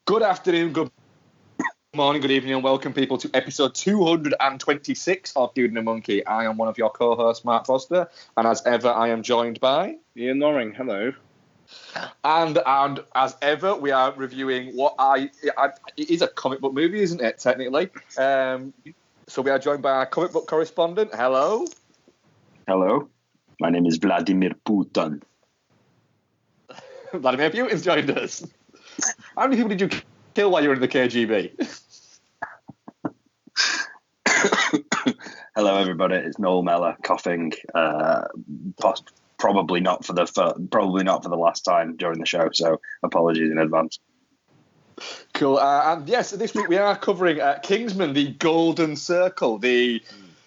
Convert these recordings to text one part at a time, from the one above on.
Good afternoon, good morning, good evening, and welcome, people, to episode 226 of Dude and a Monkey. I am one of your co-hosts, Mark Foster, and as ever, I am joined by Ian Norring. Hello. And as ever, we are reviewing what it is a comic book movie, isn't it? Technically, so we are joined by our comic book correspondent. Hello. Hello. My name is Vladimir Putin. Vladimir Putin's joined us. How many people did you kill while you were in the KGB? Hello, everybody. It's Noel Mellor coughing. Probably not for the last time during the show. So apologies in advance. Cool. And yes, this week we are covering Kingsman: The Golden Circle, the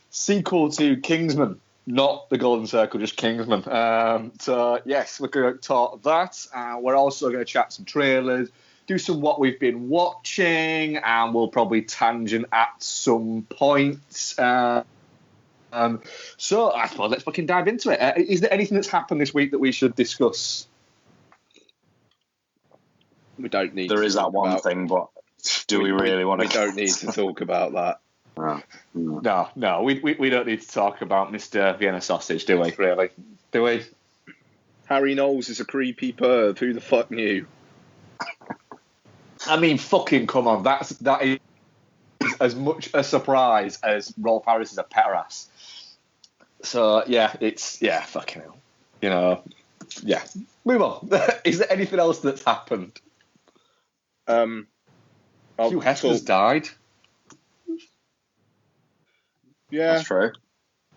sequel to Kingsman. Not The Golden Circle, just Kingsman. So, yes, we're going to talk that. We're also going to chat some trailers, do some what we've been watching, and we'll probably tangent at some points. So, I suppose let's fucking dive into it. Is there anything that's happened this week that we should discuss? We don't need. There is that one thing, but do we really want to? We don't need to talk about that. No, we don't need to talk about Mr. Vienna Sausage, do we? Really? Do we? Harry Knowles is a creepy perv. Who the fuck knew? I mean, fucking come on. That is as much a surprise as Rolf Harris is a pederast. So yeah, fucking hell. You know, yeah. Move on. Is there anything else that's happened? Hugh Hefner's died. Yeah, that's true.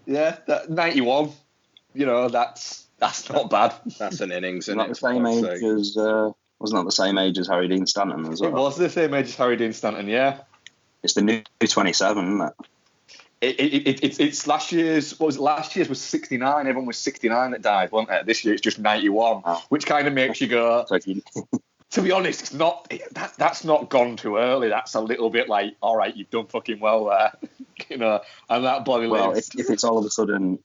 Yeah, 91. You know, that's not bad. That's an innings, isn't not the same age as wasn't that the same age as Harry Dean Stanton as well? It was the same age as Harry Dean Stanton, yeah. It's the new 27, isn't it? It's last year's. What was it? Last year's was 69. Everyone was 69 that died, wasn't it? This year it's just 91, which kind of makes you go. To be honest, it's not. That's not gone too early. That's a little bit like, all right, you've done fucking well there, you know. And that body. Well, if it's all of a sudden,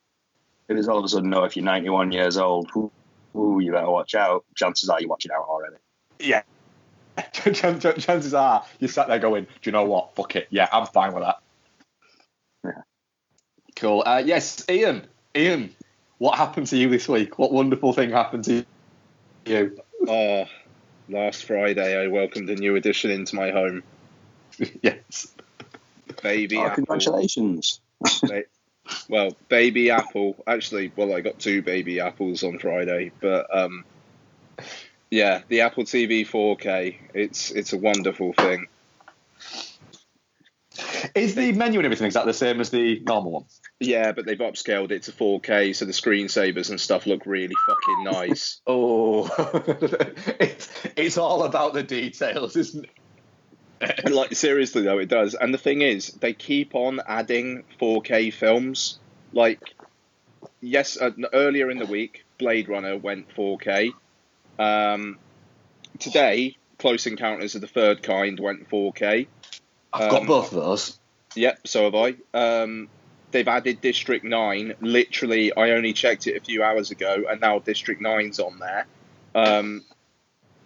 no, if you're 91 years old, you better watch out. Chances are you're watching out already. Yeah. Chances are you sat there going, do you know what? Fuck it. Yeah, I'm fine with that. Yeah. Cool. Yes, Ian, what happened to you this week? What wonderful thing happened to you? Last Friday, I welcomed a new addition into my home. Yes. Baby Apple. Congratulations. Baby Apple. Actually, I got two baby apples on Friday. But, yeah, the Apple TV 4K. It's a wonderful thing. Is the menu and everything exactly the same as the normal one? Yeah, but they've upscaled it to 4K, so the screensavers and stuff look really fucking nice. Oh, it's all about the details, isn't it? Like, seriously though, it does. And the thing is, they keep on adding 4K films. Like, yes, earlier in the week, Blade Runner went 4K. Today, Close Encounters of the Third Kind went 4K. I've got both of those. Yep, so have I. They've added District 9. Literally, I only checked it a few hours ago, and now District 9's on there.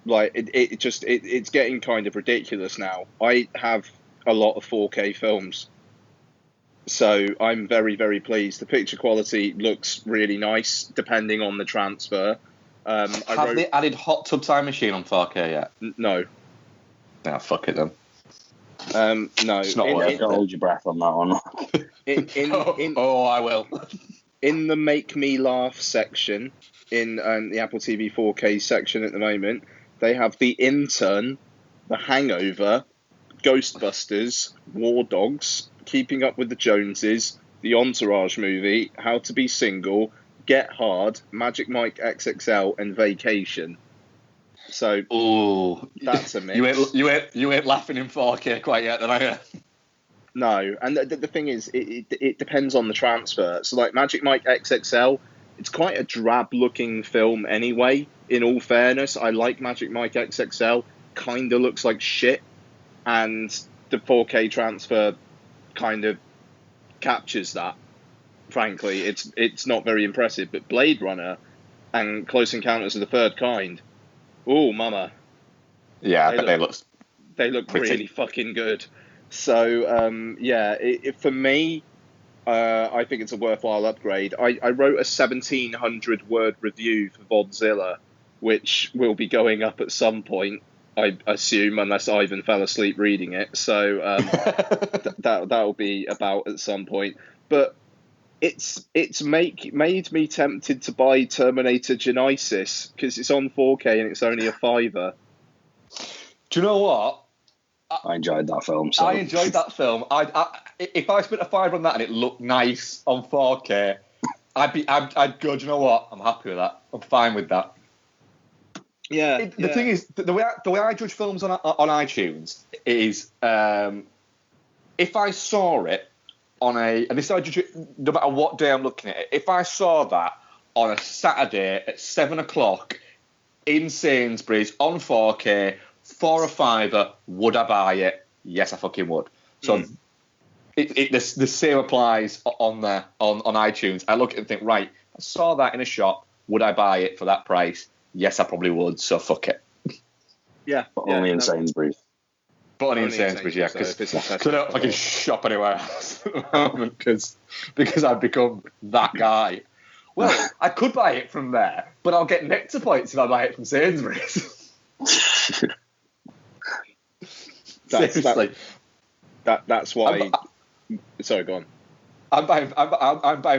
It's getting kind of ridiculous now. I have a lot of 4K films, so I'm very, very pleased. The picture quality looks really nice, depending on the transfer. Have they added Hot Tub Time Machine on 4K yet? No. Nah, fuck it then. No. It's not worth it. Hold your breath on that one. I will. In the Make Me Laugh section, in the Apple TV 4K section at the moment, they have The Intern, The Hangover, Ghostbusters, War Dogs, Keeping Up with the Joneses, The Entourage movie, How to Be Single, Get Hard, Magic Mike XXL, and Vacation. So, that's a mix. You ain't laughing in 4K quite yet, then, are you? No, and the thing is, it depends on the transfer. So, like, Magic Mike XXL, it's quite a drab-looking film anyway, in all fairness. I like Magic Mike XXL. Kind of looks like shit. And the 4K transfer kind of captures that. Frankly, it's not very impressive. But Blade Runner and Close Encounters of the Third Kind, oh, mama. Yeah, I bet They look Pretty. really fucking good. So, for me, I think it's a worthwhile upgrade. I wrote a 1,700-word review for Vodzilla, which will be going up at some point, I assume, unless Ivan fell asleep reading it. So that'll be about at some point. But it's made me tempted to buy Terminator Genisys because it's on 4K and it's only a $5. Do you know what? I enjoyed that film. So. I enjoyed that film. If I spent a $5 on that and it looked nice on 4K, I'd go, do you know what? I'm happy with that. I'm fine with that. Yeah. The thing is, the way I judge films on iTunes is if I saw it on and this is how I judge it no matter what day I'm looking at it. If I saw that on a Saturday at 7:00 in Sainsbury's on 4K for a $5, would I buy it? Yes, I fucking would. So the same applies on iTunes. I look at it and think, right, I saw that in a shop. Would I buy it for that price? Yes, I probably would. So fuck it. Yeah, but only in Sainsbury's. But only in Sainsbury's, yeah, because I don't fucking shop anywhere else at the moment because I've become that guy. Well, I could buy it from there, but I'll get nectar points if I buy it from Sainsbury's. Seriously. That's why. Sorry, go on. I'm buying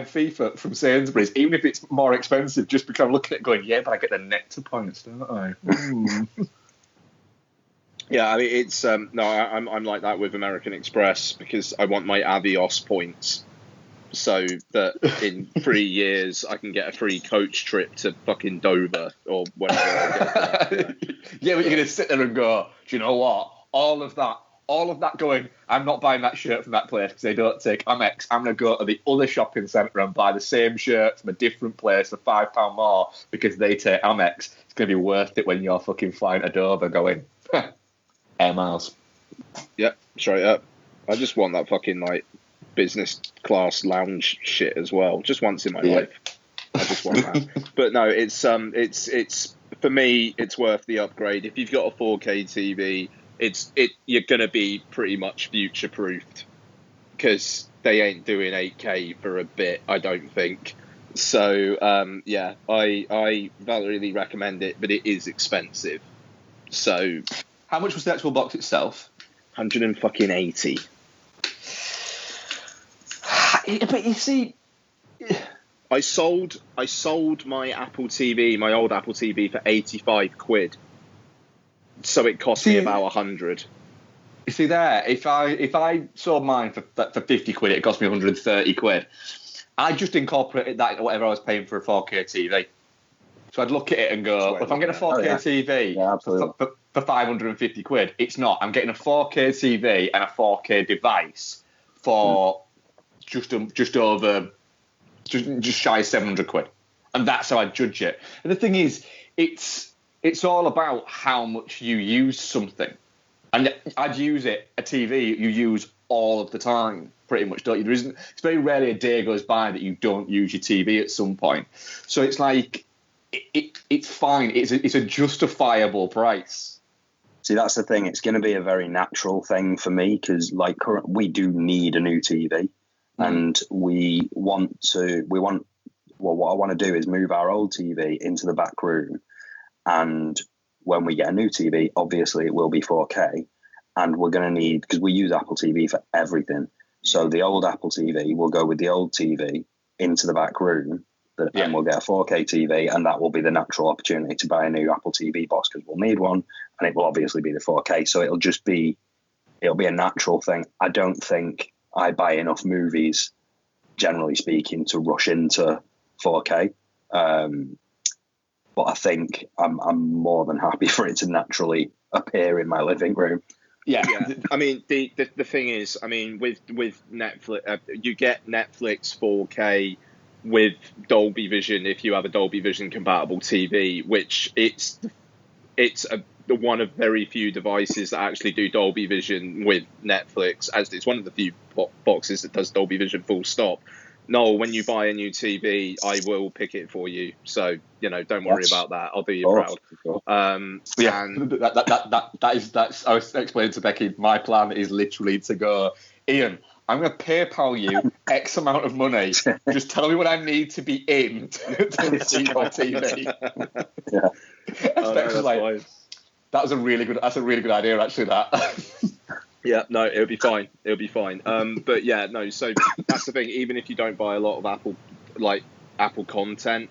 FIFA from Sainsbury's, even if it's more expensive, just because I'm looking at it going, yeah, but I get the nectar points, don't I? Yeah, I mean it's I'm like that with American Express because I want my Avios points, so that in 3 years I can get a free coach trip to fucking Dover or whatever. Yeah, but you're gonna sit there and go, do you know what? All of that going, I'm not buying that shirt from that place because they don't take Amex. I'm going to go to the other shopping centre and buy the same shirt from a different place for £5 more because they take Amex. It's going to be worth it when you're fucking flying to Dover going, air miles. Yep, straight up. I just want that fucking, like, business class lounge shit as well. Just once in my life. I just want that. But no, it's for me, it's worth the upgrade. If you've got a 4K TV, you're gonna be pretty much future proofed because they ain't doing 8K for a bit, I don't think. So I really recommend it, but it is expensive. So how much was the actual box itself? $180. But you see, I sold my Apple TV, my old Apple TV, for £85. So it cost me about 100. You see there, if I sold mine for £50, it cost me £130. I just incorporated that into whatever I was paying for a 4K TV. So I'd look at it and go, well, if I'm getting a 4K TV for £550, it's not. I'm getting a 4K TV and a 4K device for just shy of £700, and that's how I judge it. And the thing is, it's all about how much you use something. And I'd use a TV you use all of the time, pretty much, don't you? It's very rarely a day goes by that you don't use your TV at some point. So it's like, it's fine. It's a justifiable price. See, that's the thing. It's going to be a very natural thing for me because, like, we do need a new TV, and what I want to do is move our old TV into the back room. And when we get a new TV, obviously it will be 4K, and we're going to need, because we use Apple TV for everything. So the old Apple TV will go with the old TV into the back room, and we'll get a 4K TV, and that will be the natural opportunity to buy a new Apple TV box because we'll need one, and it will obviously be the 4K. So it'll be a natural thing. I don't think I buy enough movies, generally speaking, to rush into 4K. But I think I'm more than happy for it to naturally appear in my living room. Yeah. I mean, the thing is, I mean, with Netflix, you get Netflix 4K with Dolby Vision if you have a Dolby Vision compatible TV, which it's one of very few devices that actually do Dolby Vision with Netflix, as it's one of the few boxes that does Dolby Vision full stop. No, when you buy a new TV, I will pick it for you. So, don't worry about that. I'll do you proud. Yeah, that's. I was explaining to Becky. My plan is literally to go, Ian, I'm going to PayPal you X amount of money. Just tell me what I need to be in to receive my TV. Yeah. That's a really good idea, actually. That. Yeah, no, it'll be fine. But yeah, no. So that's the thing. Even if you don't buy a lot of Apple content,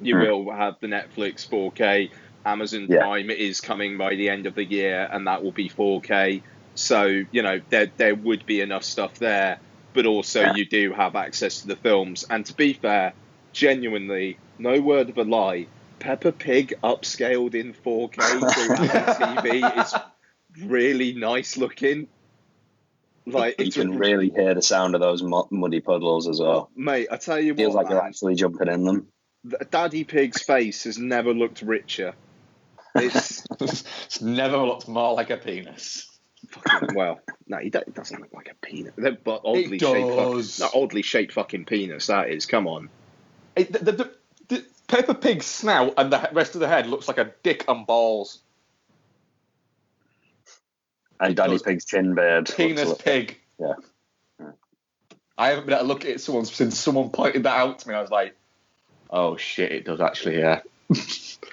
you will have the Netflix 4K. Amazon Prime is coming by the end of the year, and that will be 4K. So there would be enough stuff there, but also you do have access to the films. And to be fair, genuinely, no word of a lie, Peppa Pig upscaled in 4K through Apple TV is really nice looking. You can really hear the sound of those muddy puddles as well. Mate, I tell you what, feels like you're actually jumping in them. Daddy Pig's face has never looked richer. It's never looked more like a penis. Well, no, it doesn't look like a penis, but oddly shaped fucking penis. That is, come on. The Peppa Pig's snout and the rest of the head looks like a dick and balls. And Daddy Pig's chin beard. Penis pig. Yeah. I haven't been able to look at it since someone pointed that out to me. I was like, oh shit, it does actually, yeah.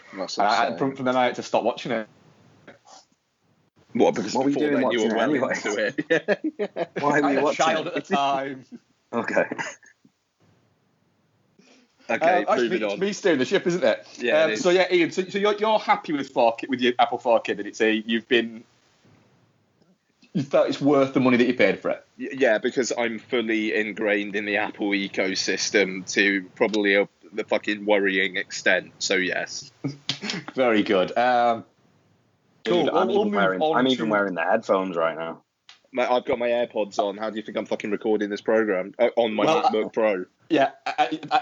From then I had to stop watching it. What? Because what were you doing watching you were well anyway? Into it. Why were you watching? I had a child at the time. Okay. Okay, moving on. It's me steering the ship, isn't it? Yeah. It is. So yeah, Ian. So you're happy with your Apple 4K? Did it say you felt it's worth the money that you paid for it? Yeah, because I'm fully ingrained in the Apple ecosystem to probably the fucking worrying extent. So yes. Very good. Cool. Dude, I'm even wearing the headphones right now. I've got my AirPods on. How do you think I'm fucking recording this program on my MacBook Pro? Yeah,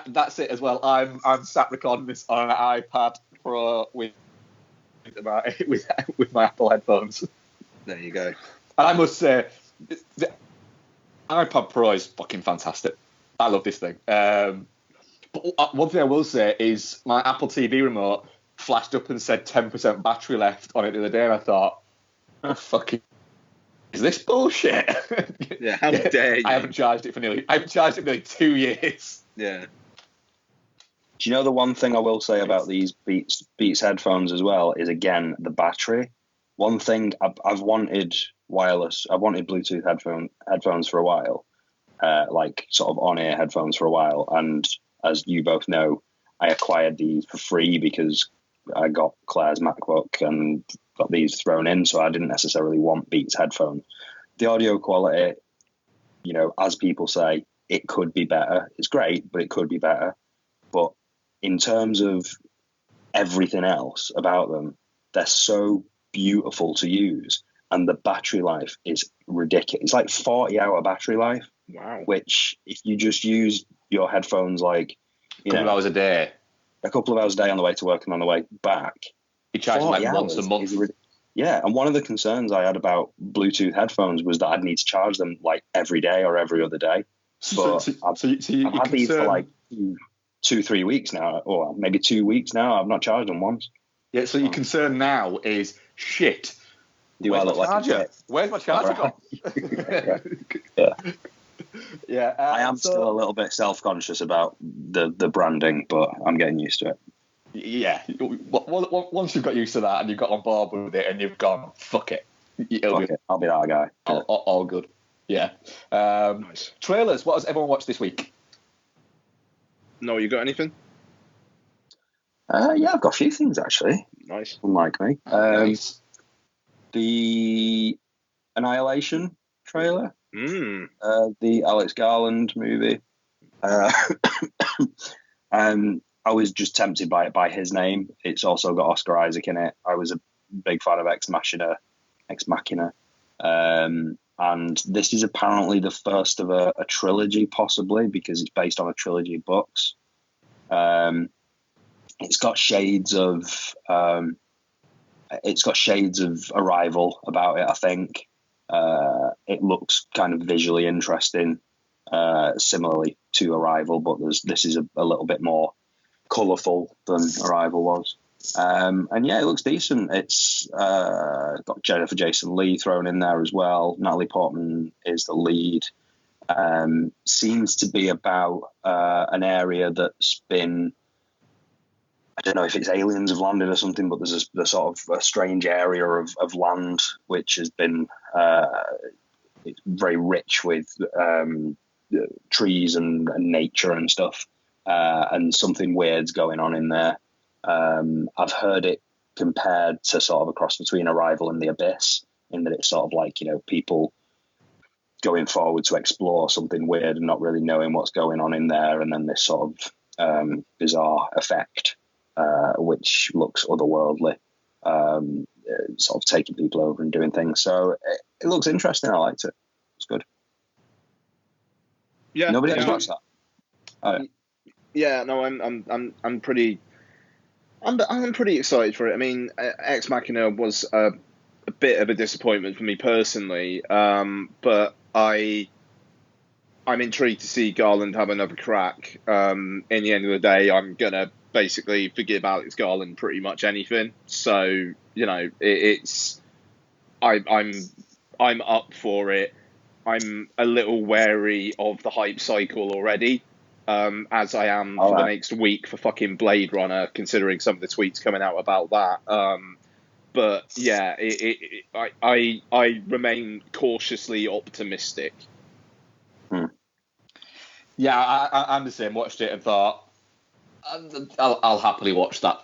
that's it as well. I'm sat recording this on an iPad Pro with my Apple headphones. There you go. And I must say, the iPad Pro is fucking fantastic. I love this thing. But one thing I will say is my Apple TV remote flashed up and said 10% battery left on it the other day, and I thought, oh, fucking, is this bullshit? Yeah, how dare you? I haven't charged it for nearly 2 years. Yeah. Do you know the one thing I will say about these Beats headphones as well is, again, the battery. One thing I've wanted Bluetooth headphones for a while, like sort of on-ear headphones for a while. And as you both know, I acquired these for free because I got Claire's MacBook and got these thrown in. So I didn't necessarily want Beats headphones. The audio quality, as people say, it could be better. It's great, but it could be better. But in terms of everything else about them, they're so beautiful to use. And the battery life is ridiculous. It's like 40-hour battery life. Wow. Which, if you just use your headphones like, a couple of hours a day on the way to work and on the way back, you charge them like once a month. Yeah, and one of the concerns I had about Bluetooth headphones was that I'd need to charge them like every day or every other day. But I've had these for like 2-3 weeks now, or maybe 2 weeks now. I've not charged them once. Yeah, so your concern now is, shit, do I look like a shit? Where's my charger gone? Yeah. Yeah, I am still a little bit self-conscious about the branding, but I'm getting used to it. Yeah, once you've got used to that and you've got on board with it and you've gone, fuck it. I'll be that guy. All good. Yeah. Nice. Trailers, what has everyone watched this week? No, you got anything? Yeah, I've got a few things actually. Nice. Unlike me. Nice. The Annihilation trailer. The Alex Garland movie. I was just tempted by it by his name. It's also got Oscar Isaac in it. I was a big fan of Ex Machina. And this is apparently the first of a trilogy, possibly, because it's based on a trilogy of books. It's got shades of Arrival about it, I think. It looks kind of visually interesting, similarly to Arrival, but this is a little bit more colourful than Arrival was. And yeah, it looks decent. It's got Jennifer Jason Leigh thrown in there as well. Natalie Portman is the lead. Seems to be about an area that's been, I don't know if it's aliens have landed or something, but there's a sort of a strange area of land which has been it's very rich with trees and nature and stuff, and something weird's going on in there. I've heard it compared to sort of a cross between Arrival and The Abyss, in that it's sort of like, people going forward to explore something weird and not really knowing what's going on in there, and then this sort of bizarre effect, which looks otherworldly, sort of taking people over and doing things. So it looks interesting. I liked it. It's good. Yeah. Nobody else watched that. Oh, yeah. No, I'm pretty excited for it. I mean, Ex Machina was a bit of a disappointment for me personally, but I'm intrigued to see Garland have another crack. In the end of the day, I'm gonna basically forgive Alex Garland pretty much anything. So I'm up for it. I'm a little wary of the hype cycle already, as I am for the next week for fucking Blade Runner, considering some of the tweets coming out about that. But yeah, I remain cautiously optimistic. Yeah, I'm the same. Watched it and thought, I'll happily watch that.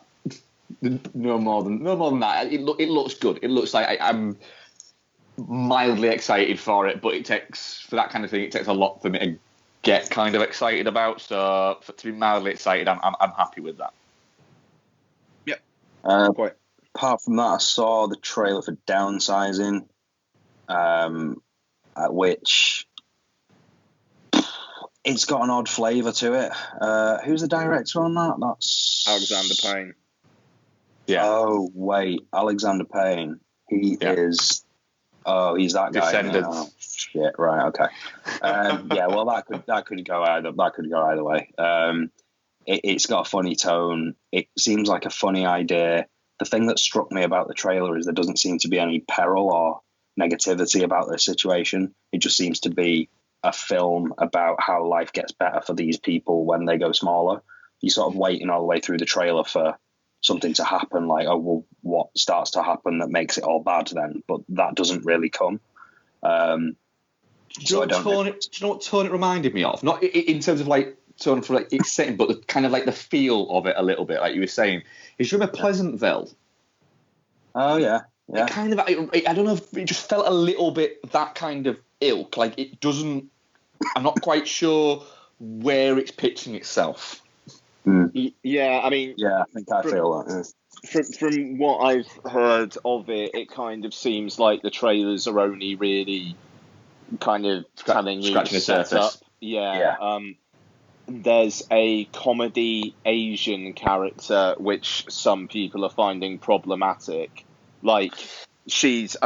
No more than that. It looks good. It looks like I'm mildly excited for it, but for that kind of thing, it takes a lot for me to get kind of excited about. So to be mildly excited, I'm happy with that. Yep. Quite. Apart from that, I saw the trailer for Downsizing, which it's got an odd flavour to it. Who's the director on that? That's Alexander Payne. Yeah. Oh wait, Alexander Payne. He is. Oh, he's that guy. Descendants. Oh, shit. Right. Okay. Yeah. Well, that could go either way. It's got a funny tone. It seems like a funny idea. The thing that struck me about the trailer is there doesn't seem to be any peril or negativity about this situation. It just seems to be a film about how life gets better for these people when they go smaller. You're sort of waiting all the way through the trailer for something to happen, like, oh, well, what starts to happen that makes it all bad then? But that doesn't really come. Do you know what tone it reminded me of? Not in terms of like tone for like its setting, but the kind of like the feel of it a little bit, like you were saying. Is you remember Pleasantville? Oh yeah. It kind of, I don't know if it just felt a little bit that kind of ilk. Like it doesn't. I'm not quite sure where it's pitching itself. Yeah, I mean. Yeah, I think I feel that. Yeah. From what I've heard of it, it kind of seems like the trailers are only really kind of telling you scratching the surface. Up. Yeah. There's a comedy Asian character which some people are finding problematic. Like, she's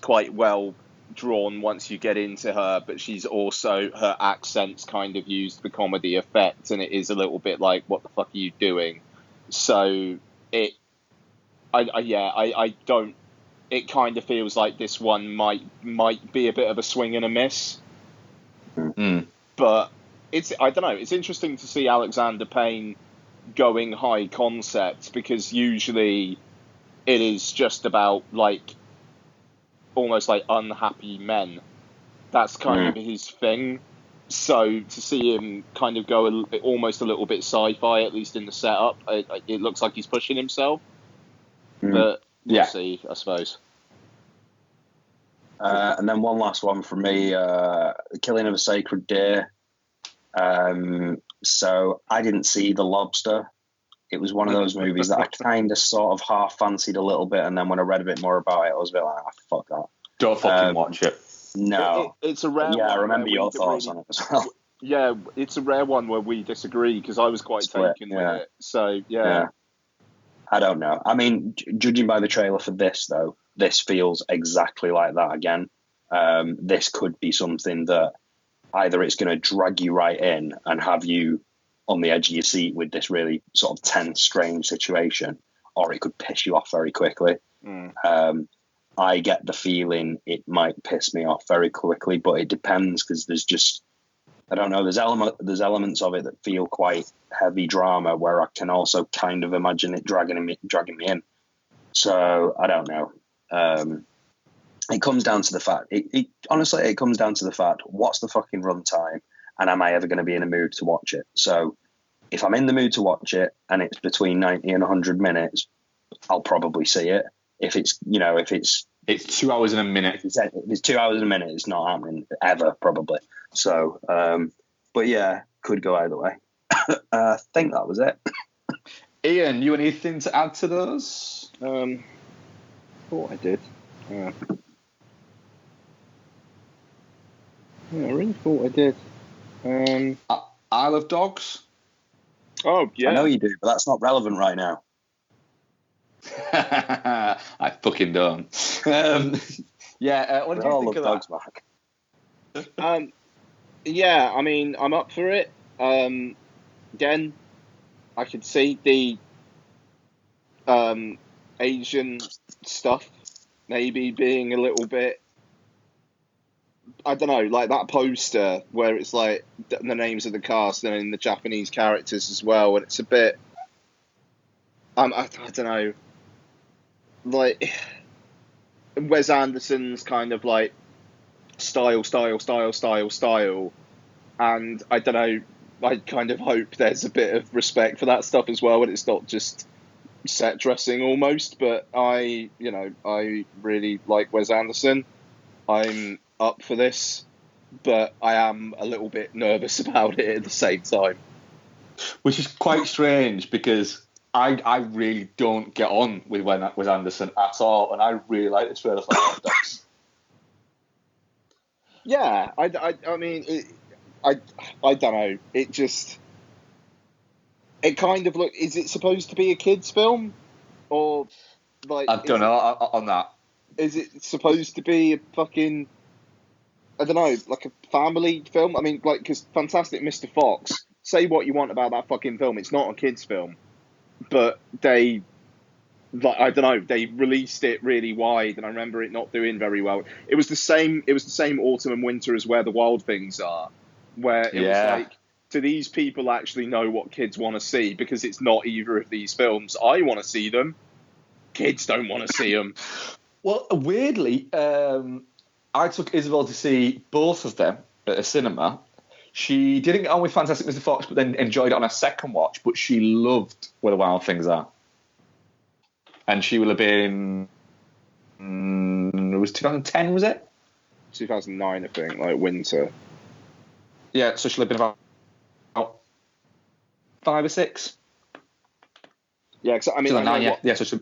quite well drawn once you get into her, but she's also, her accent's kind of used for comedy effect, and it is a little bit like, what the fuck are you doing? So I don't. It kind of feels like this one might be a bit of a swing and a miss. But I don't know. It's interesting to see Alexander Payne going high concept, because usually it is just about like almost like unhappy men. That's kind of his thing. So to see him kind of go almost a little bit sci-fi, at least in the setup, it looks like he's pushing himself. But we'll see, I suppose. And then one last one from me, The Killing of a Sacred Deer. So I didn't see The Lobster. It was one of those movies that I kind of sort of half fancied a little bit, and then when I read a bit more about it, I was a bit like, fuck that. Don't fucking watch it. No. It's a rare one. Yeah, I remember your thoughts on it as well. Yeah, it's a rare one where we disagree, because I was quite taken with it. So, yeah. I don't know. I mean, judging by the trailer for this, though, this feels exactly like that again. This could be something that either it's going to drag you right in and have you on the edge of your seat with this really sort of tense, strange situation, or it could piss you off very quickly. I get the feeling it might piss me off very quickly, but it depends, because there's just, I don't know, there's elements of it that feel quite heavy drama where I can also kind of imagine it dragging me in. So I don't know. It comes down to the fact, honestly, it comes down to the fact, what's the fucking runtime, and am I ever going to be in a mood to watch it? So if I'm in the mood to watch it and it's between 90 and 100 minutes, I'll probably see it. If it's 2 hours and a minute. If it's 2 hours and a minute, it's not happening ever, probably. So, but yeah, could go either way. I think that was it. Ian, you anything to add to those? Thought I did. Yeah, I really thought I did. Isle of Dogs? Oh, yeah. I know you do, but that's not relevant right now. I fucking don't. What did you think of dogs, that? Mark? Yeah, I mean, I'm up for it. Again, I could see the Asian stuff maybe being a little bit, I don't know, like that poster where it's like the names of the cast and then the Japanese characters as well, and it's a bit, I don't know, like Wes Anderson's kind of like style, and I don't know, I kind of hope there's a bit of respect for that stuff as well, and it's not just set dressing almost. But I really like Wes Anderson. I'm up for this, but I am a little bit nervous about it at the same time. Which is quite strange, because I really don't get on with Wes Anderson at all, and I really like this trailer for Isle of Dogs. Yeah, I mean, I don't know. It just, it kind of is it supposed to be a kids' film, or like? I don't know on that. Is it supposed to be a fucking, I don't know, like a family film? I mean, like, because Fantastic Mr. Fox, say what you want about that fucking film, it's not a kids' film, but they, like, I don't know, they released it really wide, and I remember it not doing very well. It was the same autumn and winter as Where the Wild Things Are, where it was like, do these people actually know what kids want to see? Because it's not either of these films. I want to see them. Kids don't want to see them. Well, weirdly, I took Isabel to see both of them at a cinema. She didn't get on with Fantastic Mr. Fox, but then enjoyed it on a second watch, but she loved Where the Wild Things Are. And she will have been, it was 2010, was it? 2009, I think, like winter. Yeah, so she'll have been about 5 or 6. Yeah, because I mean, 2009, yeah. Yeah, so she'll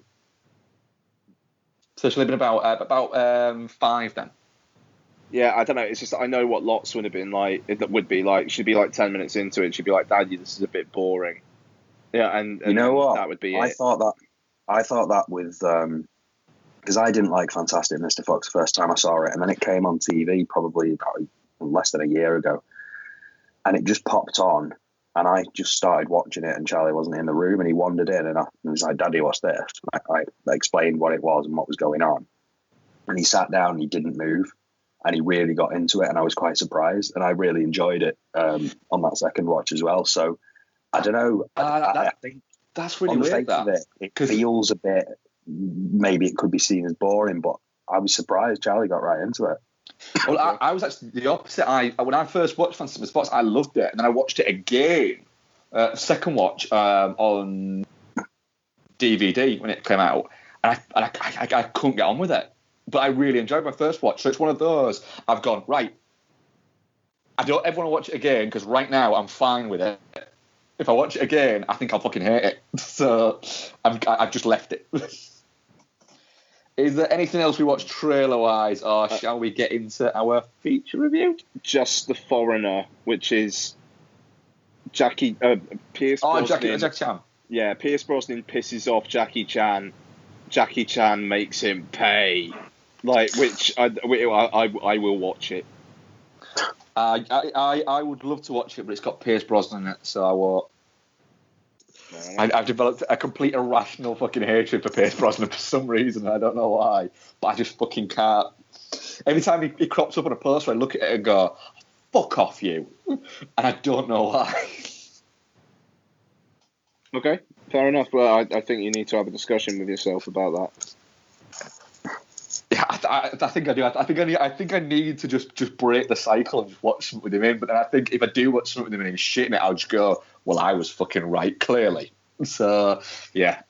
have been about 5 then. Yeah, I don't know. It's just, I know what Lots would have been like. It would be like, she'd be like 10 minutes into it. She'd be like, "Daddy, this is a bit boring." Yeah, and you know what? That would be I it. thought that with because I didn't like Fantastic Mr. Fox the first time I saw it, and then it came on TV probably about less than a year ago, and it just popped on, and I just started watching it, and Charlie wasn't in the room, and he wandered in, and he was like, "Daddy, what's this?" I explained what it was and what was going on, and he sat down and he didn't move. And he really got into it, and I was quite surprised, and I really enjoyed it on that second watch as well. So I don't know. I think that's really weird. It feels a bit. Maybe it could be seen as boring, but I was surprised Charlie got right into it. Well, I was actually the opposite. When I first watched Fantastic Mr. Fox, I loved it, and then I watched it again, second watch on DVD when it came out, and I couldn't get on with it. But I really enjoyed my first watch. So it's one of those, I've gone, right, I don't ever want to watch it again, because right now I'm fine with it. If I watch it again, I think I'll fucking hate it. So I've just left it. Is there anything else we watched trailer-wise, or shall we get into our feature review? Just The Foreigner, which is Pierce Brosnan. Jackie Chan. Yeah, Pierce Brosnan pisses off Jackie Chan. Jackie Chan makes him pay. Like, which I will watch it. I would love to watch it, but it's got Pierce Brosnan in it, so I won't. I've developed a complete irrational fucking hatred for Pierce Brosnan for some reason. I don't know why, but I just fucking can't. Every time he crops up on a poster, I look at it and go, "Fuck off, you," and I don't know why. Okay, fair enough. Well, I think you need to have a discussion with yourself about that. Yeah, I think I do. I think I need to just break the cycle and just watch something with him in. But then I think if I do watch something with him and he's shitting it, I'll just go, well, I was fucking right, clearly. So, yeah.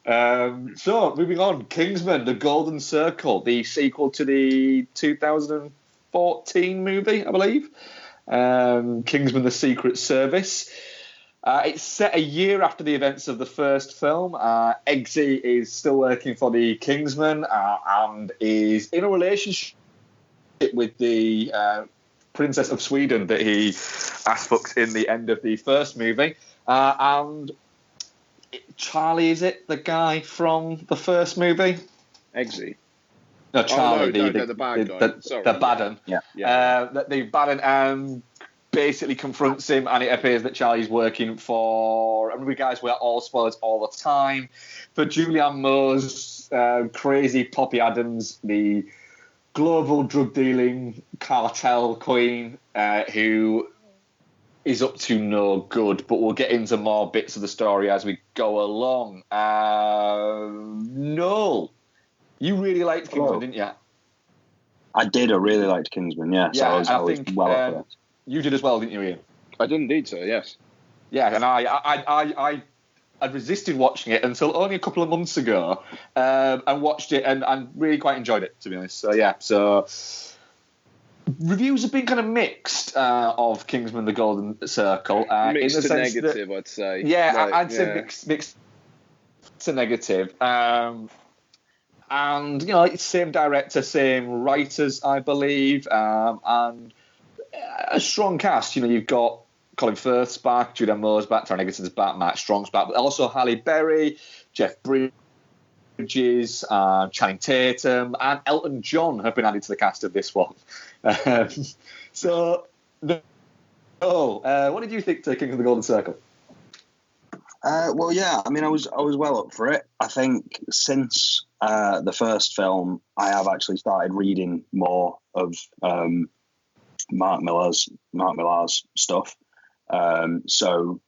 So, moving on. Kingsman, The Golden Circle, the sequel to the 2014 movie, I believe. Kingsman, The Secret Service. It's set a year after the events of the first film. Eggsy is still working for the Kingsman and is in a relationship with the Princess of Sweden that he ass-fucked in the end of the first movie. And Charlie, is it the guy from the first movie? Eggsy? No, Charlie, the bad guy. Sorry. The bad one. Yeah. The bad one basically confronts him, and it appears that Charlie's working for. I mean, guys, we're all spoilers all the time. For Julianne Moore's crazy Poppy Adams, the global drug dealing cartel queen, who is up to no good. But we'll get into more bits of the story as we go along. Noel, you really liked Kingsman, didn't you? I did. I really liked Kingsman. Yeah. So I was well up for it. You did as well, didn't you, Ian? I did indeed, sir, yes. Yeah, and I resisted watching it until only a couple of months ago, and watched it and really quite enjoyed it, to be honest. So, yeah, reviews have been kind of mixed of Kingsman, The Golden Circle. Mixed in the to sense negative, that, I'd say. Yeah, I'd say mixed to negative. And, you know, it's same director, same writers, I believe, and a strong cast. You know, you've got Colin Firth's back, Julianne Moore's back, Taron Egerton's back, Matt Strong's back, but also Halle Berry, Jeff Bridges, Channing Tatum, and Elton John have been added to the cast of this one. What did you think to King of the Golden Circle? Well, yeah, I mean, I was well up for it. I think since the first film, I have actually started reading more of Mark Millar's stuff. So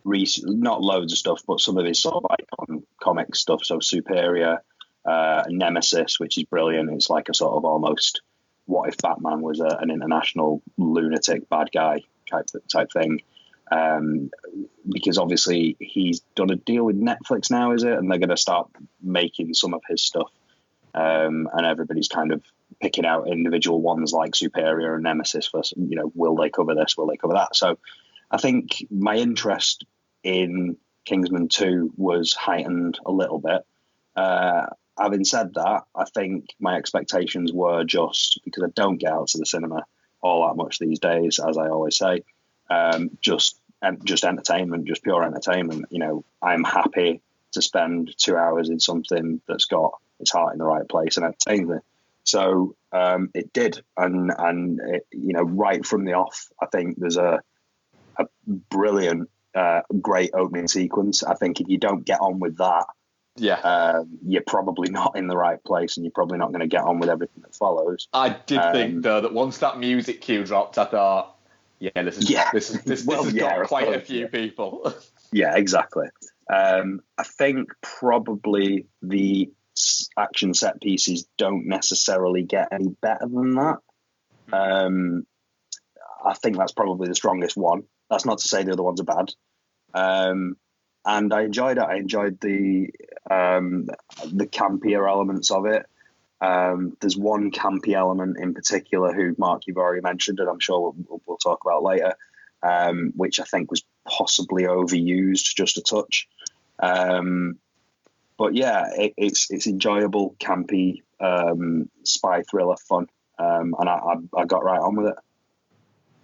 not loads of stuff, but some of his sort of icon comic stuff. So Superior, Nemesis, which is brilliant. It's like a sort of almost what if Batman was an international lunatic bad guy type thing. Because obviously he's done a deal with Netflix now, is it? And they're going to start making some of his stuff. And everybody's kind of picking out individual ones like Superior and Nemesis for, you know, will they cover this? Will they cover that? So I think my interest in Kingsman 2 was heightened a little bit. Having said that, I think my expectations were just, because I don't get out to the cinema all that much these days, as I always say, just entertainment, just pure entertainment. You know, I'm happy to spend 2 hours in something that's got its heart in the right place and entertain me. So it did, and it, you know, right from the off, I think there's a brilliant, great opening sequence. I think if you don't get on with that, you're probably not in the right place, and you're probably not going to get on with everything that follows. I did think though that once that music cue dropped, I thought, this has got quite a few people. Yeah, exactly. I think probably the action set pieces don't necessarily get any better than that. I think that's probably the strongest one. That's not to say the other ones are bad. And I enjoyed it. I enjoyed the campier elements of it. There's one campy element in particular who, Mark, you've already mentioned, and I'm sure we'll talk about later, which I think was possibly overused just a touch. But yeah, it's enjoyable, campy, spy thriller fun, and I got right on with it.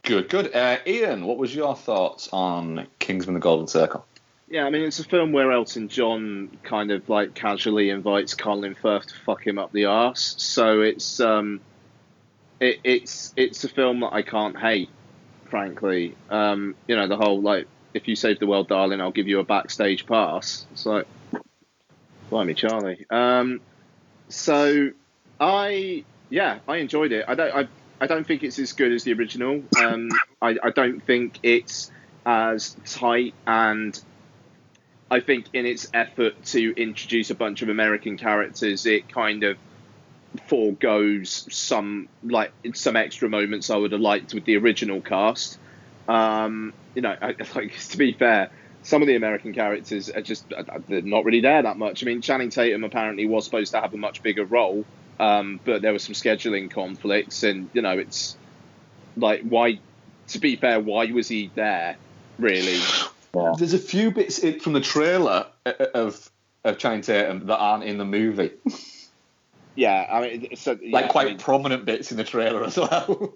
Good. Ian, what was your thoughts on Kingsman: The Golden Circle? Yeah, I mean, it's a film where Elton John kind of like casually invites Colin Firth to fuck him up the arse. So it's it's a film that I can't hate, frankly. The whole like, if you save the world, darling, I'll give you a backstage pass. It's like, blimey, Charlie. So I enjoyed it. I don't think it's as good as the original. I don't think it's as tight, and I think in its effort to introduce a bunch of American characters, it kind of foregoes some extra moments I would have liked with the original cast. To be fair, some of the American characters are just they're not really there that much. I mean, Channing Tatum apparently was supposed to have a much bigger role, but there were some scheduling conflicts, and it's like, why? To be fair, why was he there? Really? Yeah. There's a few bits from the trailer of Channing Tatum that aren't in the movie. Yeah, I mean, quite prominent bits in the trailer as well.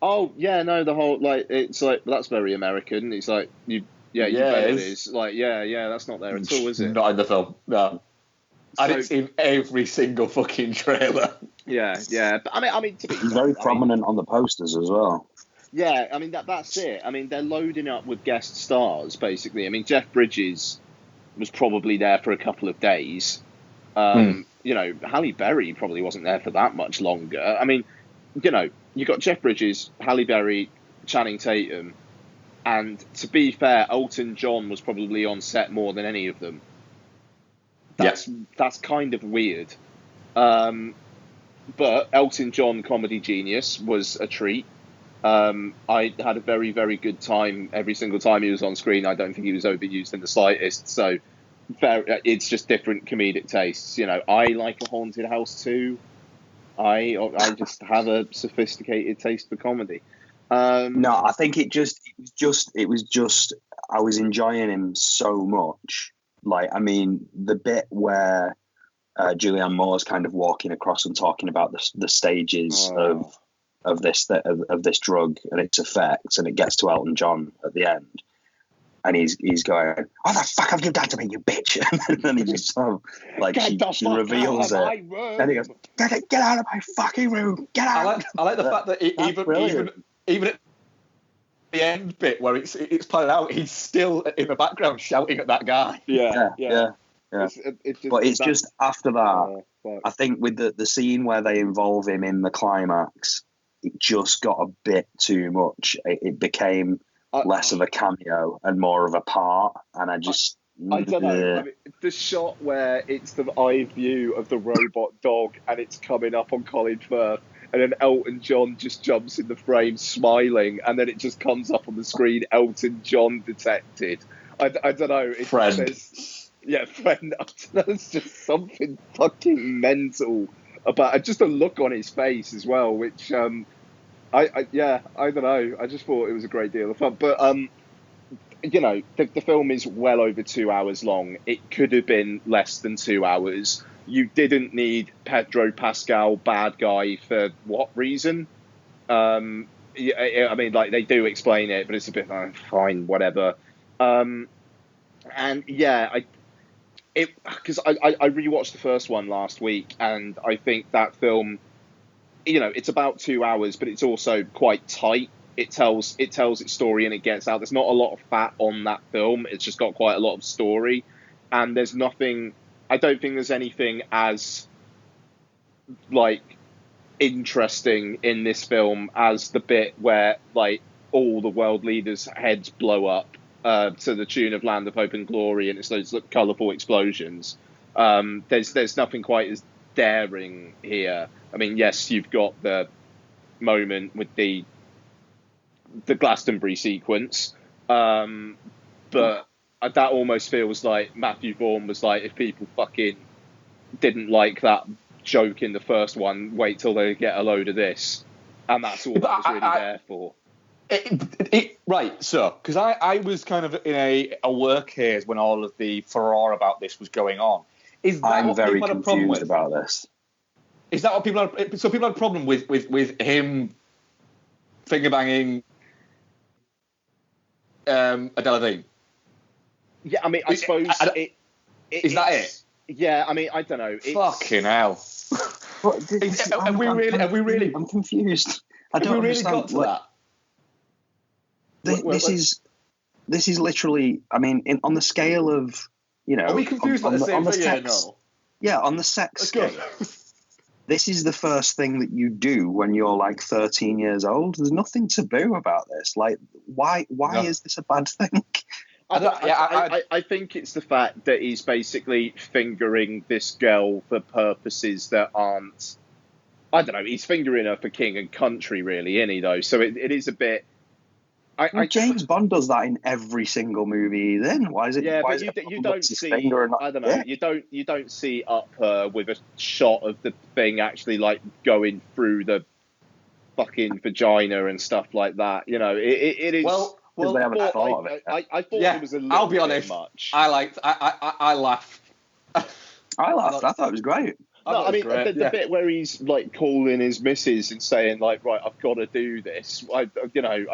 Oh yeah, no, the whole it's like, well, that's very American. It's like you bet it is. Like that's not there at all, is it? Not in the film. No. And it's in every single fucking trailer. Yeah. But I mean, to be he's very prominent on the posters as well. Yeah, I mean that's it. I mean, they're loading up with guest stars basically. I mean, Jeff Bridges was probably there for a couple of days. Halle Berry probably wasn't there for that much longer. I mean, you got Jeff Bridges, Halle Berry, Channing Tatum, and to be fair, Elton John was probably on set more than any of them. That's kind of weird. But Elton John, comedy genius, was a treat. I had a very, very good time every single time he was on screen. I don't think he was overused in the slightest. So it's just different comedic tastes. I like a haunted house too. I just have a sophisticated taste for comedy. No, I think it was just I was enjoying him so much. Like, I mean, the bit where Julianne Moore's kind of walking across and talking about the stages of this drug and its effects, and it gets to Elton John at the end, and he's going, "What the fuck have you done to me, you bitch?" And then he just sort of like she reveals it, and he goes, "Get out of my fucking room! Get out!" I like the fact that even at the end bit where it's played out, he's still in the background shouting at that guy. Yeah. It's just after that, I think with the scene where they involve him in the climax, it just got a bit too much. It became less of a cameo and more of a part, and I don't know. I mean, the shot where it's the eye view of the robot dog and it's coming up on Colin Firth, and then Elton John just jumps in the frame smiling, and then it just comes up on the screen, Elton John detected. I don't know. Friend. Friend. I don't know, it's just something fucking mental about just a look on his face as well, which I don't know. I just thought it was a great deal of fun. But the film is well over 2 hours long. It could have been less than 2 hours. You didn't need Pedro Pascal, bad guy, for what reason? I mean, they do explain it, but it's a bit fine, whatever. Because I rewatched the first one last week, and I think that film, it's about 2 hours, but it's also quite tight. It tells its story and it gets out. There's not a lot of fat on that film. It's just got quite a lot of story, and there's nothing. I don't think there's anything as interesting in this film as the bit where all the world leaders' heads blow up to the tune of Land of Hope and Glory, and it's those colourful explosions. There's nothing quite as daring here. I mean, yes, you've got the moment with the Glastonbury sequence, but that almost feels like Matthew Vaughn was like, if people fucking didn't like that joke in the first one, wait till they get a load of this, and that's all that was really there for. Right, so because I was kind of in a work haze when all of the furore about this was going on. I'm very confused about this. Is that what people had? So people had a problem with him finger banging Adele Dean? Yeah, I mean, I suppose is that it? Yeah, I mean, I don't know. Fucking hell. Have we really? I'm confused. I Have don't we really understand. got to that? This is literally. I mean, on the scale of, you know, Are we confused about the same thing? Yeah, no. Yeah, on the sex Let's scale. go. This is the first thing that you do when you're like 13 years old. There's nothing taboo about this. Like, why is this a bad thing? I think it's the fact that he's basically fingering this girl for purposes that aren't. I don't know. He's fingering her for king and country, really, isn't he? Though, so it is a bit. James Bond does that in every single movie he's in. Why is it? Yeah, why but is you don't see. I don't know. You don't see up her with a shot of the thing actually like going through the fucking vagina and stuff like that. You know, it is. Well, they haven't thought of it. I thought it was a little I'll be honest. bit much. I laughed. I laughed. I thought it was great. No, I mean the bit where he's like calling his missus and saying like, right, I've got to do this. I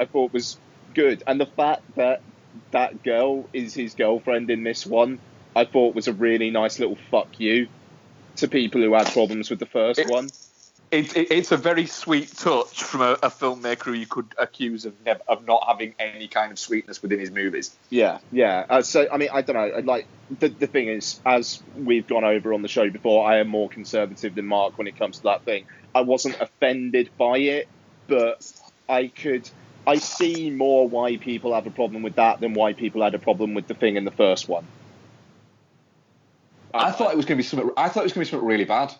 thought was good, and the fact that that girl is his girlfriend in this one, I thought was a really nice little fuck you to people who had problems with the first one. It's a very sweet touch from a filmmaker who you could accuse of not having any kind of sweetness within his movies. Yeah. So, I mean, I don't know. Like, the thing is, as we've gone over on the show before, I am more conservative than Mark when it comes to that thing. I wasn't offended by it, but I see more why people have a problem with that than why people had a problem with the thing in the first one. I thought it was going to be something really bad.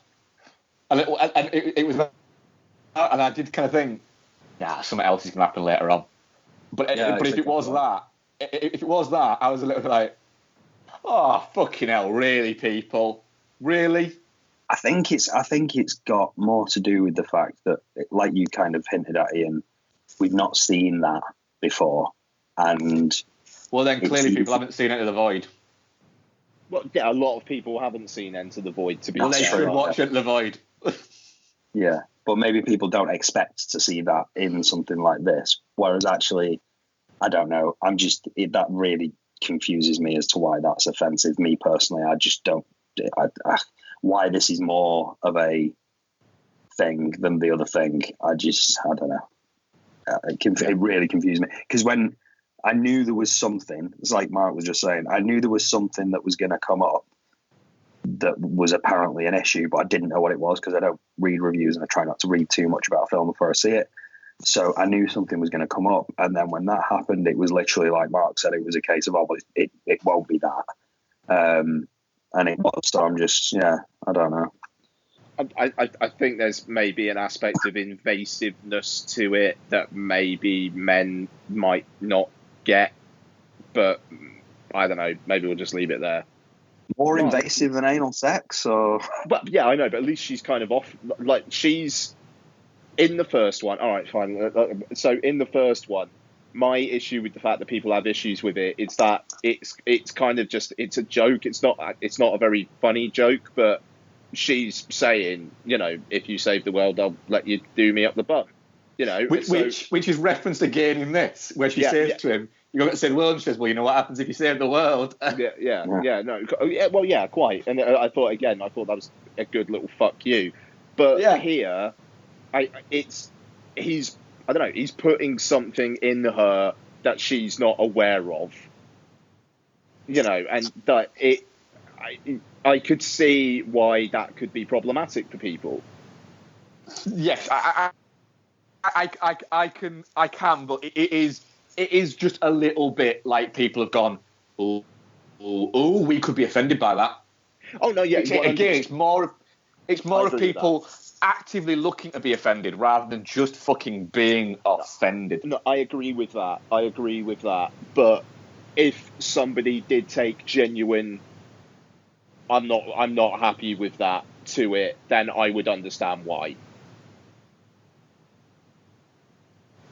And it was, and I did kind of think, something else is going to happen later on. But if it was that, I was a little bit like, oh fucking hell, really, people, really? I think it's got more to do with the fact that, like you kind of hinted at, Ian, we've not seen that before, and well, then clearly people haven't seen Enter the Void. Well, yeah, a lot of people haven't seen Enter the Void. To be honest, they should watch Enter the Void. Yeah, but maybe people don't expect to see that in something like this. Whereas actually, I don't know. That really confuses me as to why that's offensive. Me personally, I just don't. Why this is more of a thing than the other thing. I don't know. It really confused me because when I knew there was something, it's like Mark was just saying, I knew there was something that was going to come up that was apparently an issue, but I didn't know what it was because I don't read reviews and I try not to read too much about a film before I see it. So I knew something was going to come up. And then when that happened, it was literally like Mark said, it was a case of, it won't be that. And it was, so I'm just, I don't know. I think there's maybe an aspect of invasiveness to it that maybe men might not get, but I don't know, maybe we'll just leave it there. More invasive than anal sex, or... But yeah, I know, but at least she's kind of off, like, she's in the first one. All right, fine. So in the first one, my issue with the fact that people have issues with it is that it's kind of just, it's a joke. It's not a very funny joke, but she's saying, if you save the world, I'll let you do me up the bum. Which is referenced again in this, where she says to him, "You're going to save the world." And she says, "Well, you know what happens if you save the world." Quite. And I thought that was a good little fuck you. But here, he's putting something in her that she's not aware of. And that I could see why that could be problematic for people. Yes, I can, but it is just a little bit like people have gone, oh, we could be offended by that. Oh no, yeah. Again, it's more of people actively looking to be offended rather than just fucking being offended. No, I agree with that. But if somebody did take genuine, I'm not happy with that to it, then I would understand why.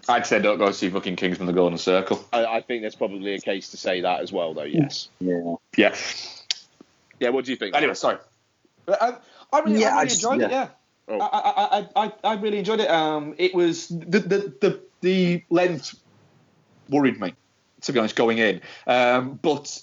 I'd say don't go see fucking Kingsman: The Golden Circle. I think there's probably a case to say that as well, though. Yes. Yeah. Yeah. What do you think? Anyway, sorry. I really enjoyed it. Yeah. Oh. I really enjoyed it. It was the length worried me, to be honest, going in. But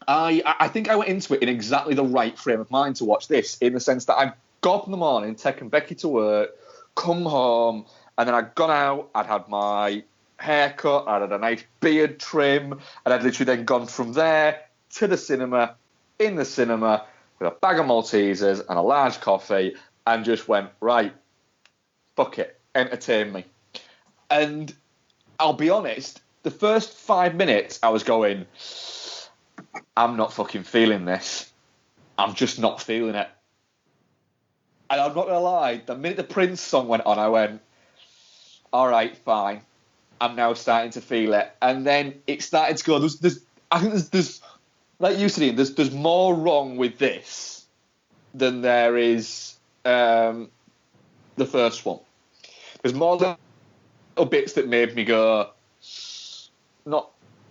I think I went into it in exactly the right frame of mind to watch this, in the sense that got up in the morning, taken Becky to work, come home, and then I'd gone out, I'd had my haircut, I'd had a nice beard trim, and I'd literally then gone from there to the cinema, in the cinema, with a bag of Maltesers and a large coffee, and just went, right, fuck it, entertain me. And I'll be honest, the first 5 minutes I was going, I'm not fucking feeling this. I'm just not feeling it. And I'm not going to lie, the minute the Prince song went on, I went, all right, fine. I'm now starting to feel it. And then it started to go, I think there's like you said, there's more wrong with this than there is the first one. There's more little bits that made me go, not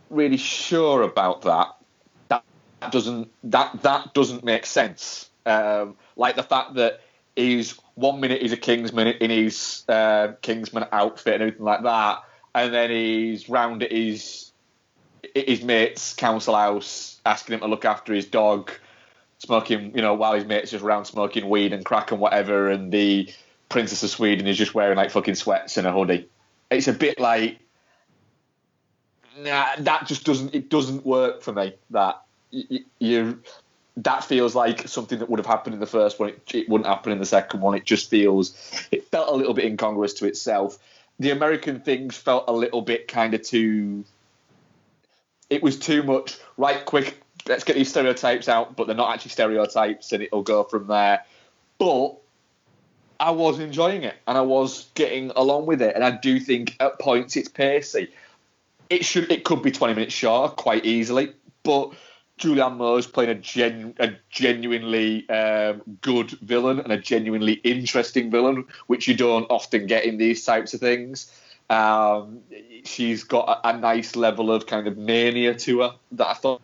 really sure about that. That doesn't make sense. Like the fact that he's 1 minute he's a Kingsman in his Kingsman outfit and everything like that, and then he's round at his mate's council house asking him to look after his dog, smoking, while his mate's just around smoking weed and crack and whatever, and the Princess of Sweden is just wearing like fucking sweats and a hoodie. It's a bit like, nah, that just doesn't work for me. That that feels like something that would have happened in the first one. It wouldn't happen in the second one. It felt a little bit incongruous to itself. The American things felt a little bit kind of too. It was too much. Right, quick, let's get these stereotypes out, but they're not actually stereotypes, and it'll go from there. But I was enjoying it, and I was getting along with it, and I do think at points it's pacey. It could be 20 minutes shorter quite easily, but Julianne Moore's playing a genuinely good villain and a genuinely interesting villain, which you don't often get in these types of things. She's got a nice level of kind of mania to her that I thought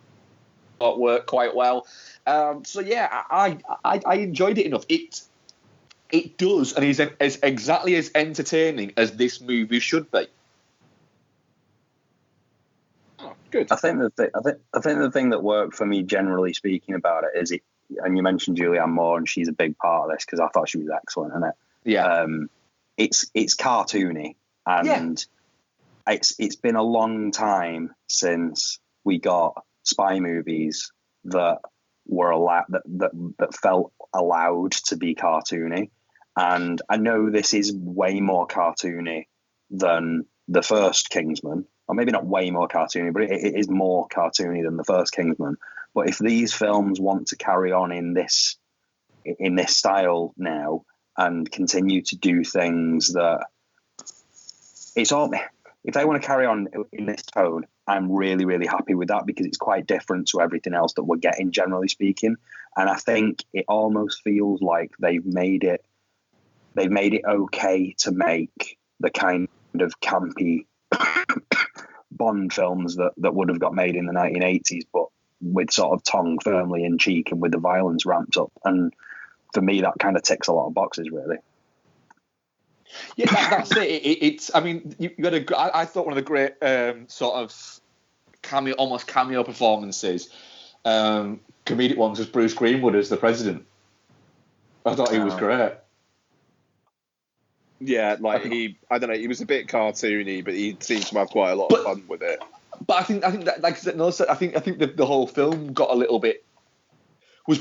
worked quite well. So yeah, I enjoyed it enough. It does, and is exactly as entertaining as this movie should be. Good. I think the thing that worked for me, generally speaking, about it is and you mentioned Julianne Moore, and she's a big part of this because I thought she was excellent in it. Yeah. It's cartoony, and it's been a long time since we got spy movies that were allowed that felt allowed to be cartoony. And I know this is way more cartoony than the first Kingsman. Or maybe not way more cartoony, but it is more cartoony than the first Kingsman. But if these films want to carry on in this style now and continue to do things that if they want to carry on in this tone, I'm really, really happy with that because it's quite different to everything else that we're getting, generally speaking. And I think it almost feels like they've made it okay to make the kind of campy Bond films that would have got made in the 1980s, but with sort of tongue firmly in cheek and with the violence ramped up. And for me, that kind of ticks a lot of boxes, really. Yeah, that's it. It's. I mean, you had I thought one of the great sort of almost cameo performances, comedic ones, was Bruce Greenwood as the president. I thought he was great. Yeah, he was a bit cartoony, but he seemed to have quite a lot of fun with it. But I think that, like I said, I think the whole film got a little bit, was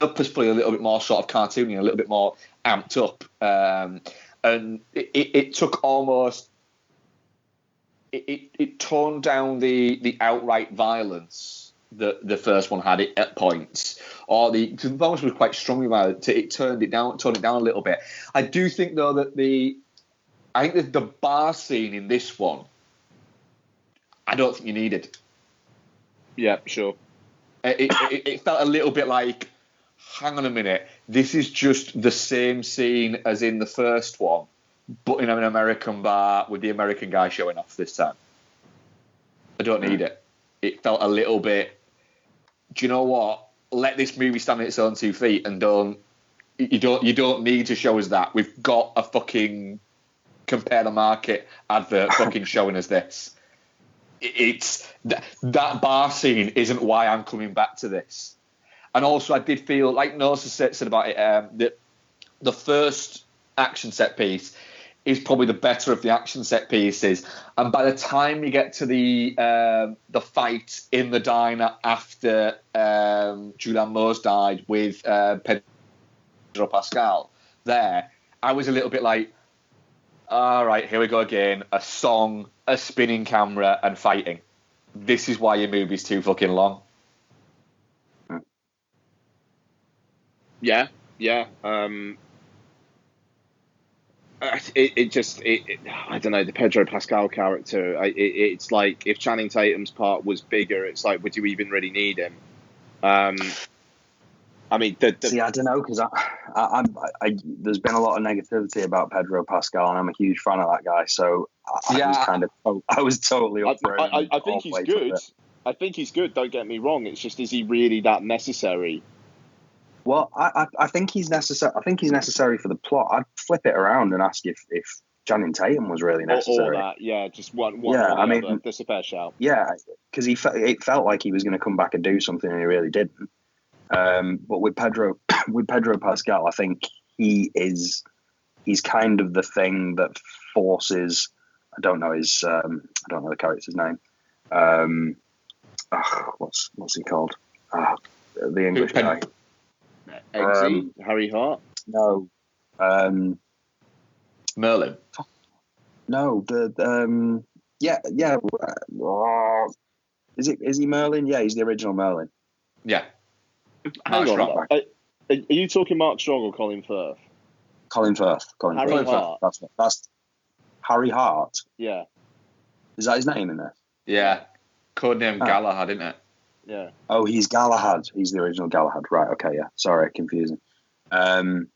purposefully a little bit more sort of cartoony, a little bit more amped up, and it took almost, it toned down the outright violence that the first one had at points, or the violence was quite strongly violent. It toned it down a little bit. I do think though that the bar scene in this one, I don't think you needed. Yeah, sure. It felt a little bit like, hang on a minute, this is just the same scene as in the first one, but in an American bar with the American guy showing off this time. I don't need it. It felt a little bit, do you know what? Let this movie stand on its own 2 feet and you don't need to show us that. We've got a fucking Compare the Market advert fucking showing us this. It's that bar scene isn't why I'm coming back to this. And also, I did feel, like Noel said about it, that the first action set piece is probably the better of the action set pieces. And by the time you get to the fight in the diner after Julianne Moore's died with Pedro Pascal, I was a little bit like, all right, here we go again. A song, a spinning camera, and fighting. This is why your movie's too fucking long. Yeah. I don't know, the Pedro Pascal character. It's like if Channing Tatum's part was bigger, it's like, would you even really need him? I mean, see, I don't know, because there's been a lot of negativity about Pedro Pascal, and I'm a huge fan of that guy. So I was totally up for him. I think he's good. I think he's good. Don't get me wrong. It's just, is he really that necessary? Well, I think he's necessary. I think he's necessary for the plot. I'd flip it around and ask if Channing Tatum was really necessary. Or that, yeah, just one. Yeah, I mean, other. That's a fair shout. Yeah, because it felt like he was going to come back and do something, and he really didn't. But with Pedro Pascal, I think he's kind of the thing that forces. I don't know the character's name. What's he called? The English guy. Eggsy? Harry Hart? No. Merlin? No, is he Merlin? Yeah, he's the original Merlin. Yeah. Hang on. Are you talking Mark Strong or Colin Firth? Colin Firth. Harry Hart. That's Harry Hart. Yeah. Is that his name in there? Yeah. Codename Galahad, isn't it? Yeah. Oh, he's Galahad. He's the original Galahad. Right, okay, yeah. Sorry, confusing. What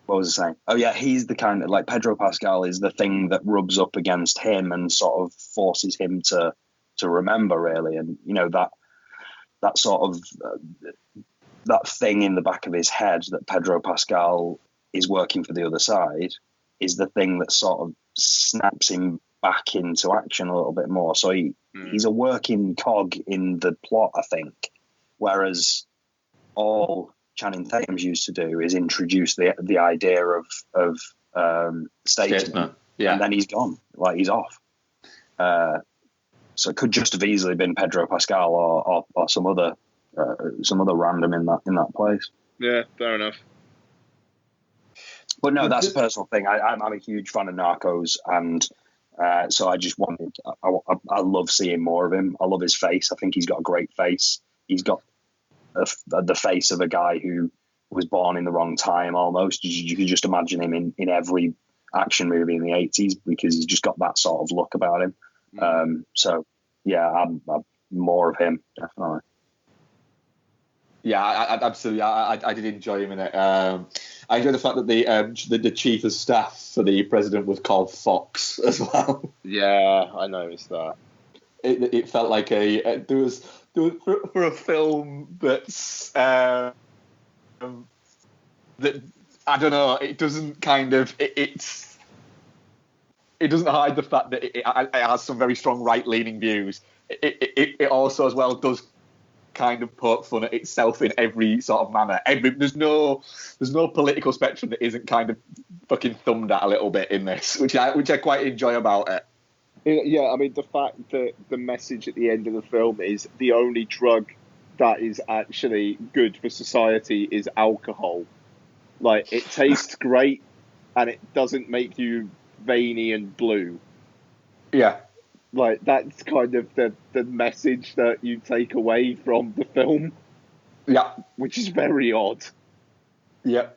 was I saying? Oh, yeah, he's the kind of, like, Pedro Pascal is the thing that rubs up against him and sort of forces him to remember, really. And, you know, that sort of, that thing in the back of his head that Pedro Pascal is working for the other side is the thing that sort of snaps him back into action a little bit more. So he's a working cog in the plot, I think. Whereas all Channing Tatum's used to do is introduce the idea of statesman, and then he's gone, like he's off. So it could just have easily been Pedro Pascal or some other random in that place. Yeah, fair enough. But no, that's a personal thing. I'm a huge fan of Narcos, and so I just wanted. I love seeing more of him. I love his face. I think he's got a great face. He's got the face of a guy who was born in the wrong time almost. You could just imagine him in every action movie in the 80s because he's just got that sort of look about him. So yeah, I'm more of him, definitely. Yeah, I absolutely. I did enjoy him in it. I enjoy the fact that the chief of staff for the president was called Fox as well. Yeah, I noticed that. It felt like there was for a film that's that I don't know. It doesn't kind of it doesn't hide the fact that it has some very strong right-leaning views. It also as well does kind of poke fun at itself in every sort of manner. There's no political spectrum that isn't kind of fucking thumbed at a little bit in this, which I quite enjoy about it. Yeah, I mean, the fact that the message at the end of the film is the only drug that is actually good for society is alcohol. Like, it tastes great and it doesn't make you veiny and blue. Yeah. Like, that's kind of the message that you take away from the film. Yeah. Which is very odd. Yeah.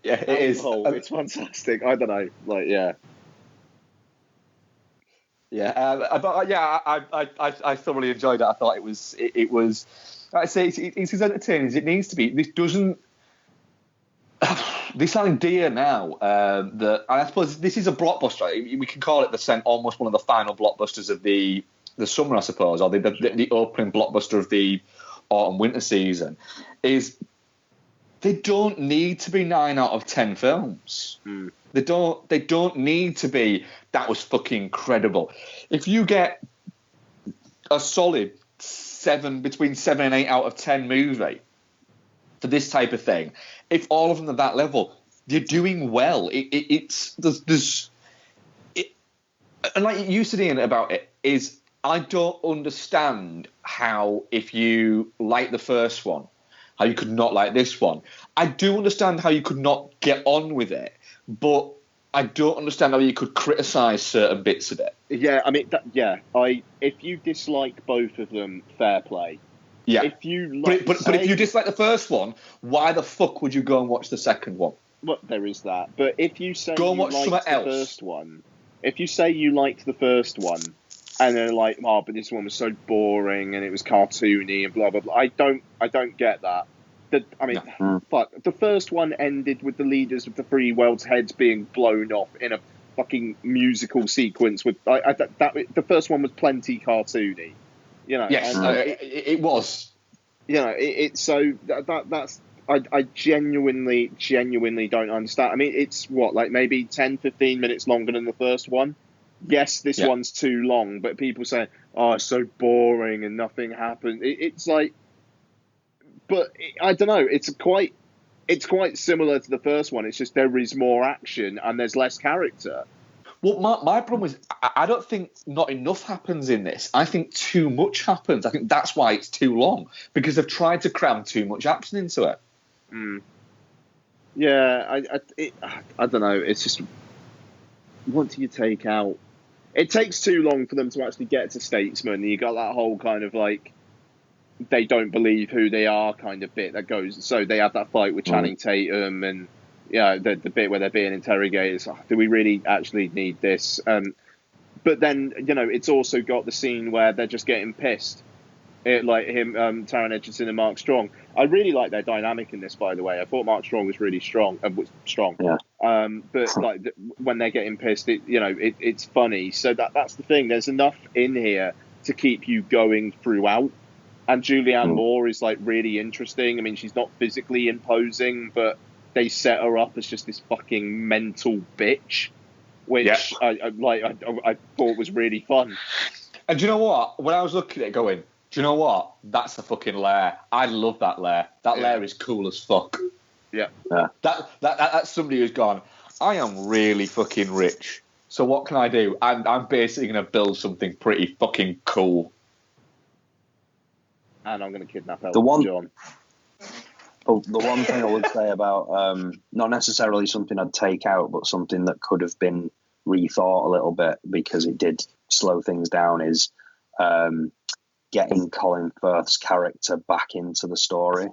Yeah, it is. It's fantastic. I don't know. Like, yeah. Yeah, I thoroughly enjoyed it. I thought it was. Like I say, it's as entertaining as it needs to be. This doesn't. This idea now that, and I suppose this is a blockbuster. We can call it almost one of the final blockbusters of the summer, I suppose, or the opening blockbuster of the autumn-winter season. Is they don't need to be 9 out of 10 films. They don't need to be. That was fucking incredible. If you get a solid between 7 and 8 out of 10 movie for this type of thing, if all of them are that level, you're doing well. And like you said, Ian, about it, is I don't understand how, if you like the first one, how you could not like this one. I do understand how you could not get on with it, but I don't understand how you could criticise certain bits of it. Yeah, I mean, if you dislike both of them, fair play. Yeah. If you like, but if you dislike the first one, why the fuck would you go and watch the second one? Well, there is that. But if you say go and watch you liked something the else. first one, if you say you liked the first one, and they're like, oh, but this one was so boring and it was cartoony and blah blah blah, I don't get that. Fuck. The first one ended with the leaders of the three worlds' heads being blown off in a fucking musical sequence. With the first one was plenty cartoony, you know. Yes, and, it was. You know, that's. I genuinely don't understand. I mean, it's like maybe 10, 15 minutes longer than the first one. Yes, this one's too long, but people say, "Oh, it's so boring and nothing happened." It's like, but I don't know. It's quite similar to the first one. It's just there is more action and there's less character. Well, my problem is I don't think not enough happens in this. I think too much happens. I think that's why it's too long, because they've tried to cram too much action into it. Yeah, I don't know. It's just, what do you take out? It takes too long for them to actually get to Statesman. You got that whole kind of like, they don't believe who they are kind of bit that goes. So they have that fight with Channing Tatum, and the bit where they're being interrogated. Oh, do we really actually need this? But then it's also got the scene where they're just getting pissed. Like him, Taron Egerton and Mark Strong. I really like their dynamic in this, by the way. I thought Mark Strong was really strong. Yeah. But like when they're getting pissed, it's funny. So that's the thing. There's enough in here to keep you going throughout. And Julianne Moore is like really interesting. I mean, she's not physically imposing, but they set her up as just this fucking mental bitch, which I thought was really fun. And do you know what? When I was looking at it going, do you know what? That's the fucking lair. I love that lair. That lair is cool as fuck. Yeah. That's somebody who's gone, I am really fucking rich. So what can I do? I'm basically going to build something pretty fucking cool. And I'm going to kidnap Elton John. The one thing I would say about, not necessarily something I'd take out, but something that could have been rethought a little bit because it did slow things down, is getting Colin Firth's character back into the story.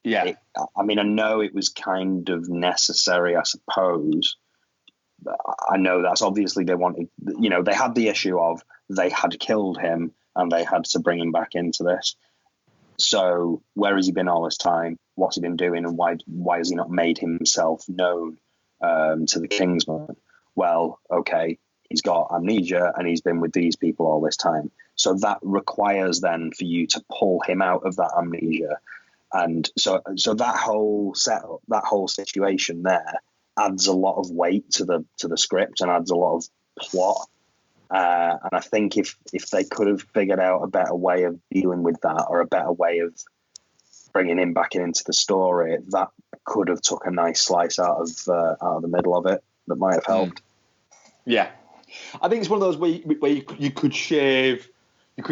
Yeah. I mean, I know it was kind of necessary, I suppose. I know that's obviously they wanted, they had the issue of they had killed him and they had to bring him back into this. So where has he been all this time? What's he been doing? And why has he not made himself known to the Kingsman? Well, okay, he's got amnesia and he's been with these people all this time. So that requires then for you to pull him out of that amnesia. And so that whole setup, that whole situation there adds a lot of weight to the script and adds a lot of plot. And I think if they could have figured out a better way of dealing with that, or a better way of bringing him back into the story, that could have took a nice slice out of the middle of it. That might have helped. Yeah, I think it's one of those where you could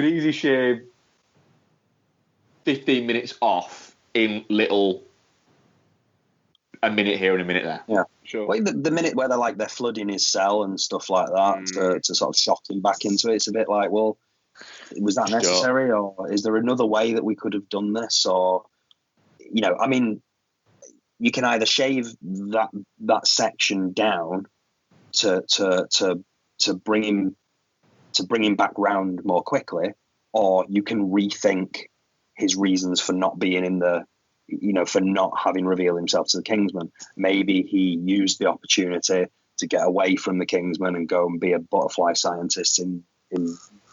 easily shave 15 minutes off in a minute here and a minute there. Yeah, sure. Well, the minute where they're flooding his cell and stuff like that to sort of shock him back into it, it's a bit like, well, was that necessary, or is there another way that we could have done this? Or, I mean, you can either shave that section down to bring him back round more quickly, or you can rethink his reasons for not being in the, for not having revealed himself to the Kingsman. Maybe he used the opportunity to get away from the Kingsman and go and be a butterfly scientist in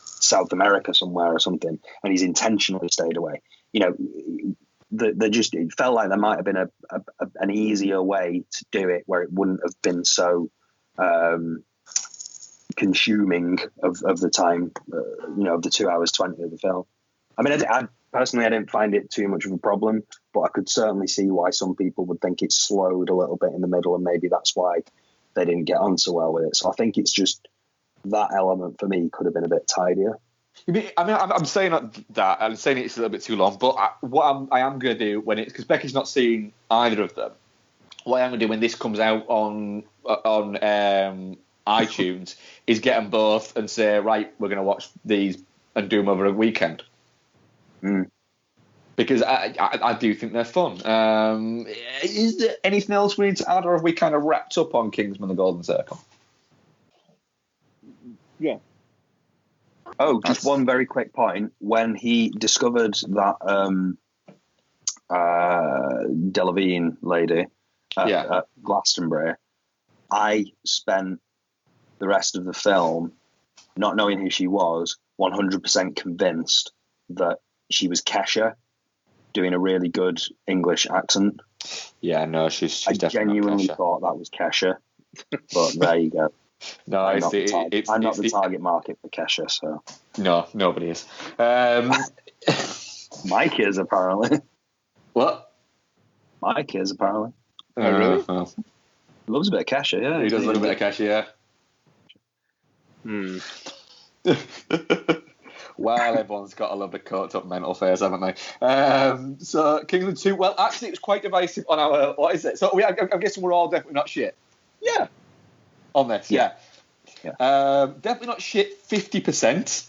South America somewhere or something, and he's intentionally stayed away. It felt like there might have been an easier way to do it where it wouldn't have been so consuming of the time, of the 2 hours 20 of the film. I mean, I personally, I didn't find it too much of a problem, but I could certainly see why some people would think it slowed a little bit in the middle, and maybe that's why they didn't get on so well with it. So I think it's just that element for me could have been a bit tidier. I'm saying that. I'm saying it's a little bit too long, but I am going to do when because Becky's not seen either of them. What I'm going to do when this comes out on iTunes is get them both and say, right, we're going to watch these and do them over a weekend. Because I do think they're fun. Is there anything else we need to add, or have we kind of wrapped up on Kingsman: The Golden Circle? Yeah. Oh, just one very quick point. When he discovered that Delavigne lady at Glastonbury, I spent the rest of the film not knowing who she was, 100% convinced that she was Kesha, doing a really good English accent. Yeah, no, she's I definitely genuinely not Kesha. thought that was Kesha, but there you go. No, I'm not the target market for Kesha, so no, nobody is. Mike is apparently. What? Mike is apparently. Oh, really? He loves a bit of Kesha, yeah. He does love a bit of Kesha, yeah. Well, everyone's got a little bit caught up mental affairs, haven't they? So, Kingsman 2, well, actually, it was quite divisive on our, what is it? So, I'm guessing we're all definitely not shit. Yeah. On this, yeah. Definitely not shit, 50%.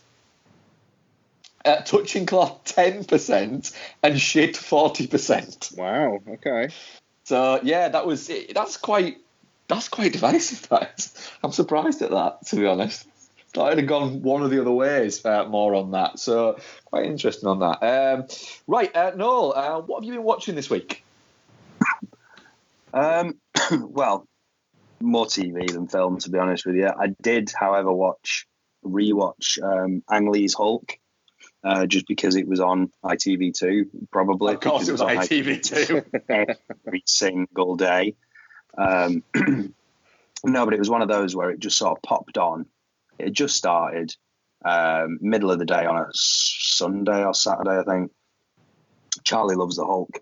Touching cloth, 10%. And shit, 40%. Wow, okay. So, yeah, that's quite divisive, that is. I'm surprised at that, to be honest. I'd have gone one of the other ways more on that. So, quite interesting on that. Right, Noel, what have you been watching this week? Well, more TV than film, to be honest with you. I did, however, rewatch Ang Lee's Hulk, just because it was on ITV2, probably. Of course it was on ITV2. Every single day. No, but it was one of those where it just sort of popped on. It had just started, middle of the day on a Sunday or Saturday, I think. Charlie loves the Hulk.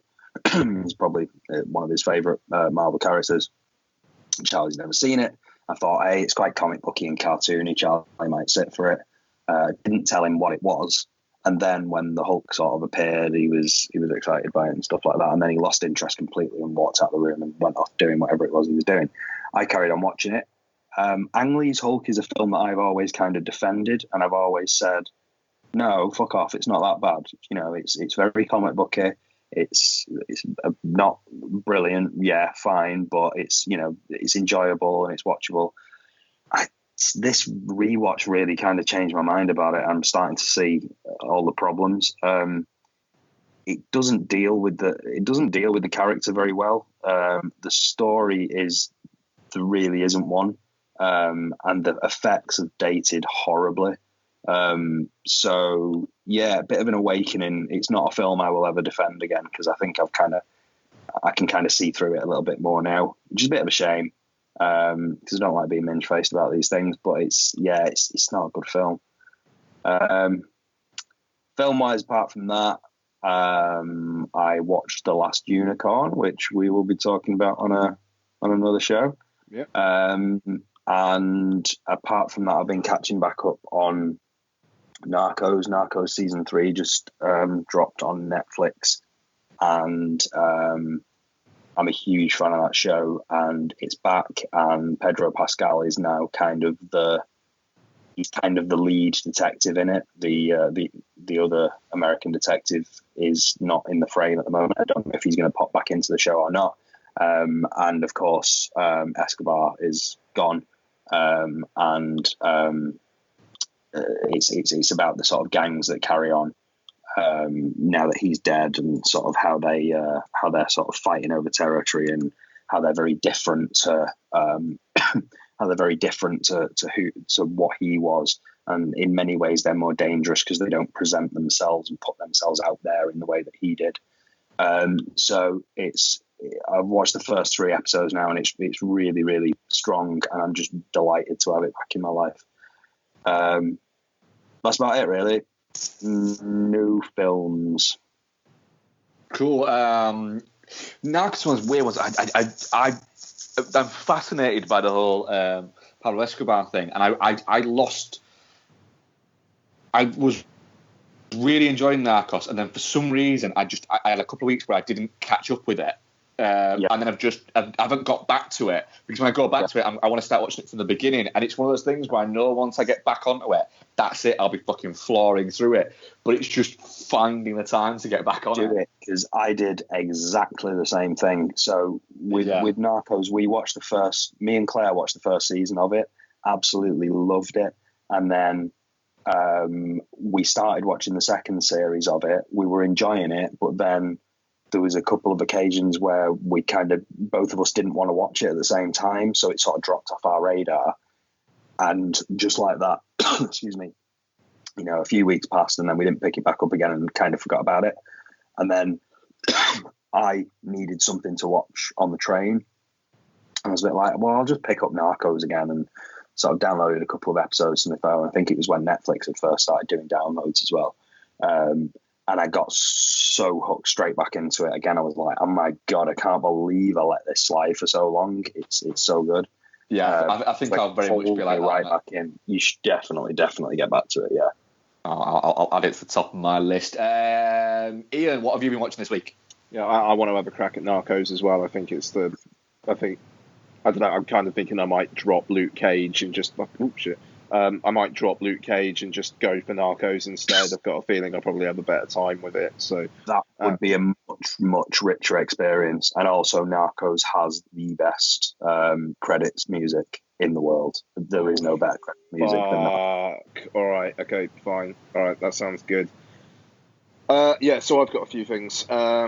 He's probably one of his favourite Marvel characters. Charlie's never seen it. I thought, hey, it's quite comic booky and cartoony. Charlie might sit for it. Didn't tell him what it was, and then when the Hulk sort of appeared, he was excited by it and stuff like that. And then he lost interest completely and walked out of the room and went off doing whatever it was he was doing. I carried on watching it. Ang Lee's Hulk is a film that I've always kind of defended, and I've always said, no, fuck off. It's not that bad. You know, it's very comic booky. It's not brilliant, yeah, fine, but it's enjoyable and it's watchable. This rewatch really kind of changed my mind about it. I'm starting to see all the problems. It doesn't deal with the character very well. The story really isn't one, and the effects have dated horribly. So yeah, a bit of an awakening. It's not a film I will ever defend again, because I think I can kind of see through it a little bit more now, which is a bit of a shame, because I don't like being minge-faced about these things, but it's not a good film. Film-wise, apart from that, I watched The Last Unicorn, which we will be talking about on another show. Yeah. And apart from that, I've been catching back up on Narcos season 3 just dropped on Netflix, and I'm a huge fan of that show, and it's back, and Pedro Pascal is now kind of the lead detective in it. The other American detective is not in the frame at the moment. I don't know if he's going to pop back into the show or not. And of course, Escobar is gone, and it's about the sort of gangs that carry on now that he's dead, and sort of how they're sort of fighting over territory, and how they're very different to to what he was, and in many ways they're more dangerous because they don't present themselves and put themselves out there in the way that he did. So I've watched the first 3 episodes now, and it's really, really strong, and I'm just delighted to have it back in my life. That's about it, really. New films. Cool. Narcos one's weird ones. I'm fascinated by the whole Pablo Escobar thing, and I was really enjoying Narcos, and then for some reason I had a couple of weeks where I didn't catch up with it. And then I haven't got back to it, because when I go back to it, I want to start watching it from the beginning. And it's one of those things where I know once I get back onto it, that's it. I'll be fucking flooring through it. But it's just finding the time to get back on it. Because I did exactly the same thing. So with Narcos, me and Claire watched the first season of it, absolutely loved it. And then we started watching the second series of it. We were enjoying it, but then there was a couple of occasions where we both of us didn't want to watch it at the same time, so it sort of dropped off our radar. And just like that, excuse me, a few weeks passed, and then we didn't pick it back up again and kind of forgot about it. And then I needed something to watch on the train. I was a bit like, well, I'll just pick up Narcos again, and sort of downloaded a couple of episodes to my phone. I think it was when Netflix had first started doing downloads as well. And I got so hooked straight back into it again. I was like, oh my God, I can't believe I let this slide for so long. It's so good. Yeah, I think I'll very much be like that. Right back in. You should definitely get back to it, yeah. I'll add it to the top of my list. Ian, what have you been watching this week? Yeah, I want to have a crack at Narcos as well. I don't know, I'm kind of thinking I might drop Luke Cage and just, I might drop Luke Cage and just go for Narcos instead. I've got a feeling I'll probably have a better time with it. So that would be a much richer experience. And also Narcos has the best credits music in the world. There is no better credits music than that. All right, okay, fine. All right, that sounds good. So I've got a few things. I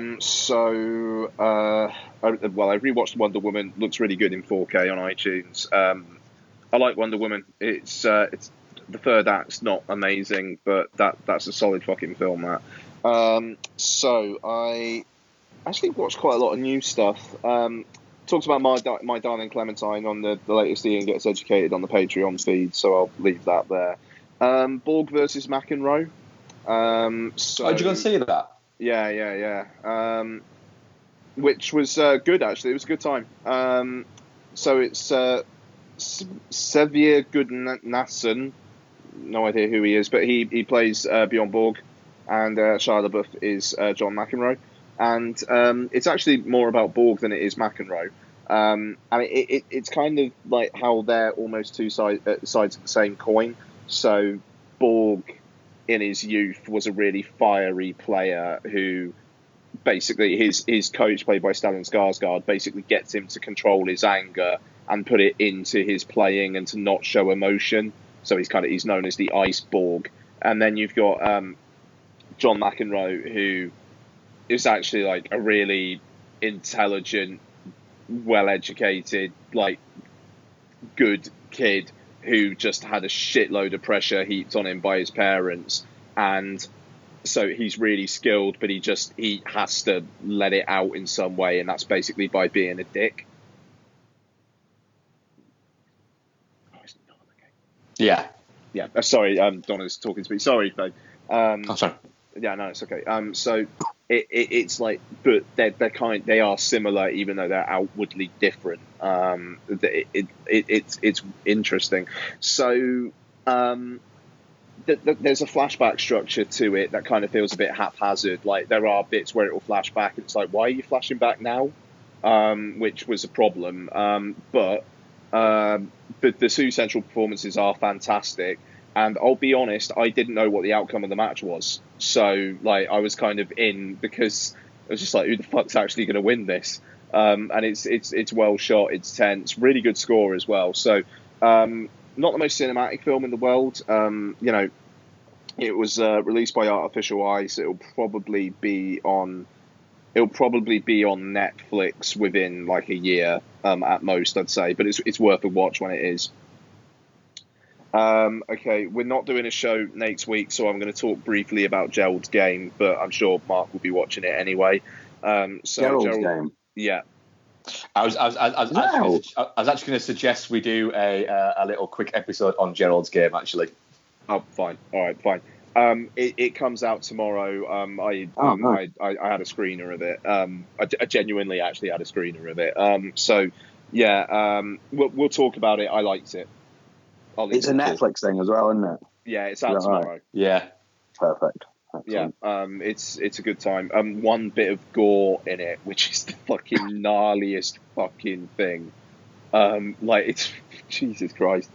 rewatched Wonder Woman. Looks really good in 4K on iTunes. I like Wonder Woman. It's the third act's not amazing, but that's a solid fucking film. So I actually watched quite a lot of new stuff. Talked about my Darling Clementine on the latest Ian Gets Educated on the Patreon feed, so I'll leave that there. Borg versus McEnroe. Did you go and see that? Yeah. Which was good, actually. It was a good time. So it's Xavier Goodnasson, no idea who he is, but he plays Bjorn Borg, and Shia LaBeouf is John McEnroe. And it's actually more about Borg than it is McEnroe. And it's kind of like how they're almost two sides of the same coin. So Borg, in his youth, was a really fiery player who basically his coach, played by Stellan Skarsgård, basically gets him to control his anger and put it into his playing and to not show emotion. So he's known as the Ice Borg. And then you've got John McEnroe, who is actually like a really intelligent, well-educated, like good kid who just had a shitload of pressure heaped on him by his parents. And so he's really skilled, but he has to let it out in some way, and that's basically by being a dick. Yeah. Sorry, Donna's talking to me. Sorry, babe. Sorry. Yeah, no, it's okay. So it's like, but they are similar, even though they're outwardly different. It's interesting. So there's a flashback structure to it that kind of feels a bit haphazard. Like, there are bits where it will flash back, and it's like, why are you flashing back now? Which was a problem. But the two central performances are fantastic. And I'll be honest, I didn't know what the outcome of the match was. So, like, I was kind of in, because I was just like, who the fuck's actually going to win this? And it's well shot, it's tense, really good score as well. So, not the most cinematic film in the world. It was released by Artificial Ice. It'll probably be on Netflix within like a year at most, I'd say. But it's worth a watch when it is. Okay, we're not doing a show next week, so I'm going to talk briefly about Gerald's Game, but I'm sure Mark will be watching it anyway. Gerald's Game? Yeah. I was actually going to suggest we do a little quick episode on Gerald's Game, actually. Oh, fine. All right, fine. It comes out tomorrow. I had a screener of it. I genuinely actually had a screener of it. So yeah, we'll talk about it. I liked it. It's a Netflix thing as well, isn't it? Yeah, it's out tomorrow. Right? Yeah. Perfect. Excellent. Yeah, it's a good time. One bit of gore in it, which is the fucking gnarliest fucking thing. Like it's Jesus Christ.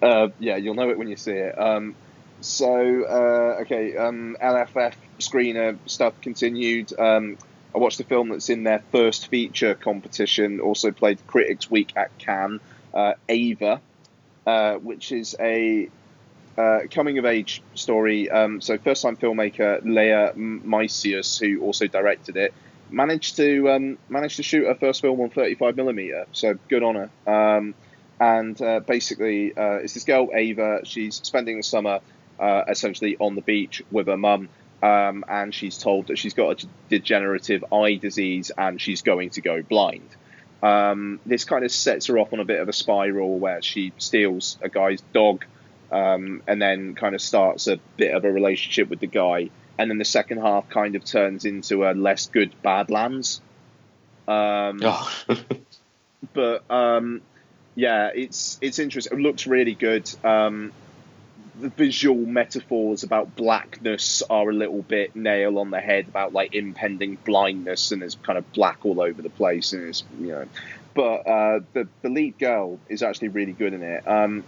Yeah, you'll know it when you see it. Okay, LFF screener stuff continued. I watched the film that's in their first feature competition. Also played Critics Week at Cannes. Ava, which is a coming of age story. So first time filmmaker Leah Maisius, who also directed it, managed to shoot her first film on 35mm. So good on her. And basically, it's this girl Ava. She's spending the summer essentially on the beach with her mum. And she's told that she's got a degenerative eye disease and she's going to go blind. This kind of sets her off on a bit of a spiral where she steals a guy's dog, and then kind of starts a bit of a relationship with the guy. And then the second half kind of turns into a less good Badlands. But yeah, it's interesting. It looks really good. The visual metaphors about blackness are a little bit nail on the head about like impending blindness, and there's kind of black all over the place, and it's But the lead girl is actually really good in it.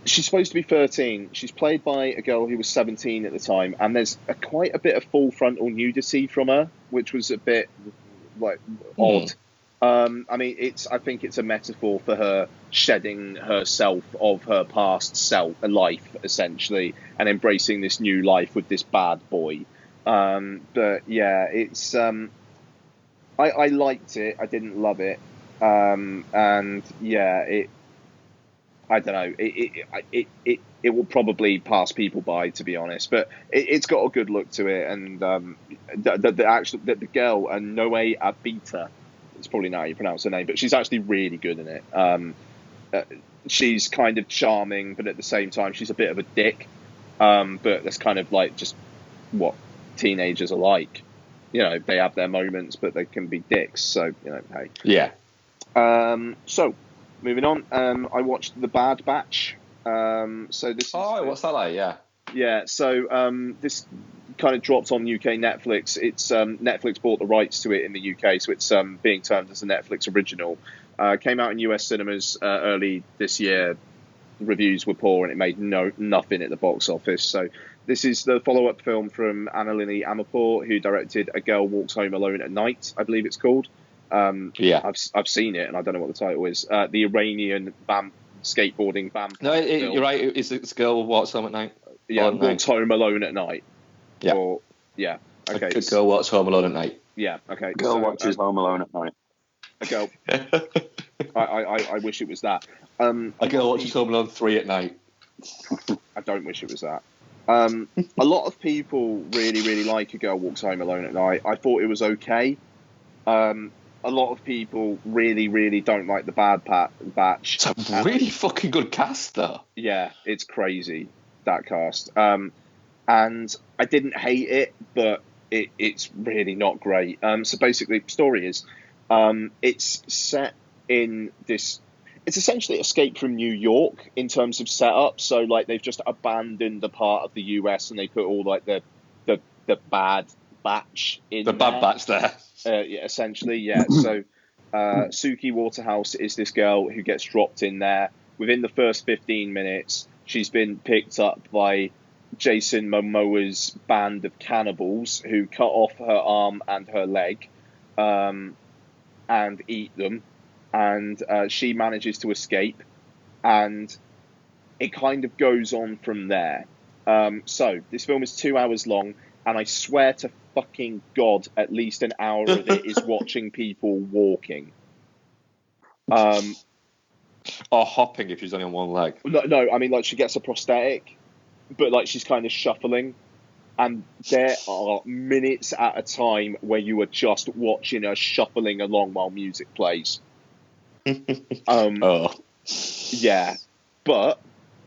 She's supposed to be 13. She's played by a girl who was 17 at the time, and there's quite a bit of full frontal nudity from her, which was a bit like odd. I mean, I think it's a metaphor for her shedding herself of her past life, essentially, and embracing this new life with this bad boy. But yeah, it's I liked it. I didn't love it, and yeah, I don't know. It will probably pass people by, to be honest. But it's got a good look to it, and the girl, Noe Abita. It's probably not how you pronounce her name, but she's actually really good in it. She's kind of charming, but at the same time, she's a bit of a dick. But that's kind of like just what teenagers are like. They have their moments, but they can be dicks. So, hey. Yeah. So, moving on. I watched The Bad Batch. So this. Oh, what's that like? Yeah. Yeah. So this kind of dropped on UK Netflix. It's Netflix bought the rights to it in the UK, so it's being termed as a Netflix original. Came out in US cinemas early this year. Reviews were poor, and it made nothing at the box office. So this is the follow-up film from Annalini Amirpour, who directed A Girl Walks Home Alone at Night, I believe it's called. Yeah, I've seen it, and I don't know what the title is. The Iranian skateboarding vamp. No, you're right. It's a girl walks home at night. Yeah, walks home alone at night. Yeah. Okay. A good girl walks home alone at night. Yeah. Okay. Girl watches Home Alone at night. A girl. I wish it was that. A girl watches Home Alone 3 at night. I don't wish it was that. A lot of people really, really like A Girl Walks Home Alone at Night. I thought it was okay. A lot of people really, really don't like The Bad Batch. It's a really fucking good cast, though. Yeah, it's crazy, that cast. And I didn't hate it, but it's really not great. So basically, the story is, it's set in this. It's essentially Escape from New York in terms of setup. So like they've just abandoned the part of the US and they put all like the bad batch in. The bad batch there. Yeah, essentially, yeah. So Suki Waterhouse is this girl who gets dropped in there. Within the first 15 minutes, she's been picked up by Jason Momoa's band of cannibals who cut off her arm and her leg and eat them. And she manages to escape, and it kind of goes on from there. So this film is 2 hours long, and I swear to fucking God, at least an hour of it is watching people walking. Or hopping if she's only on one leg. No, I mean, like, she gets a prosthetic, but, like, she's kind of shuffling. And there are minutes at a time where you are just watching her shuffling along while music plays. Yeah. But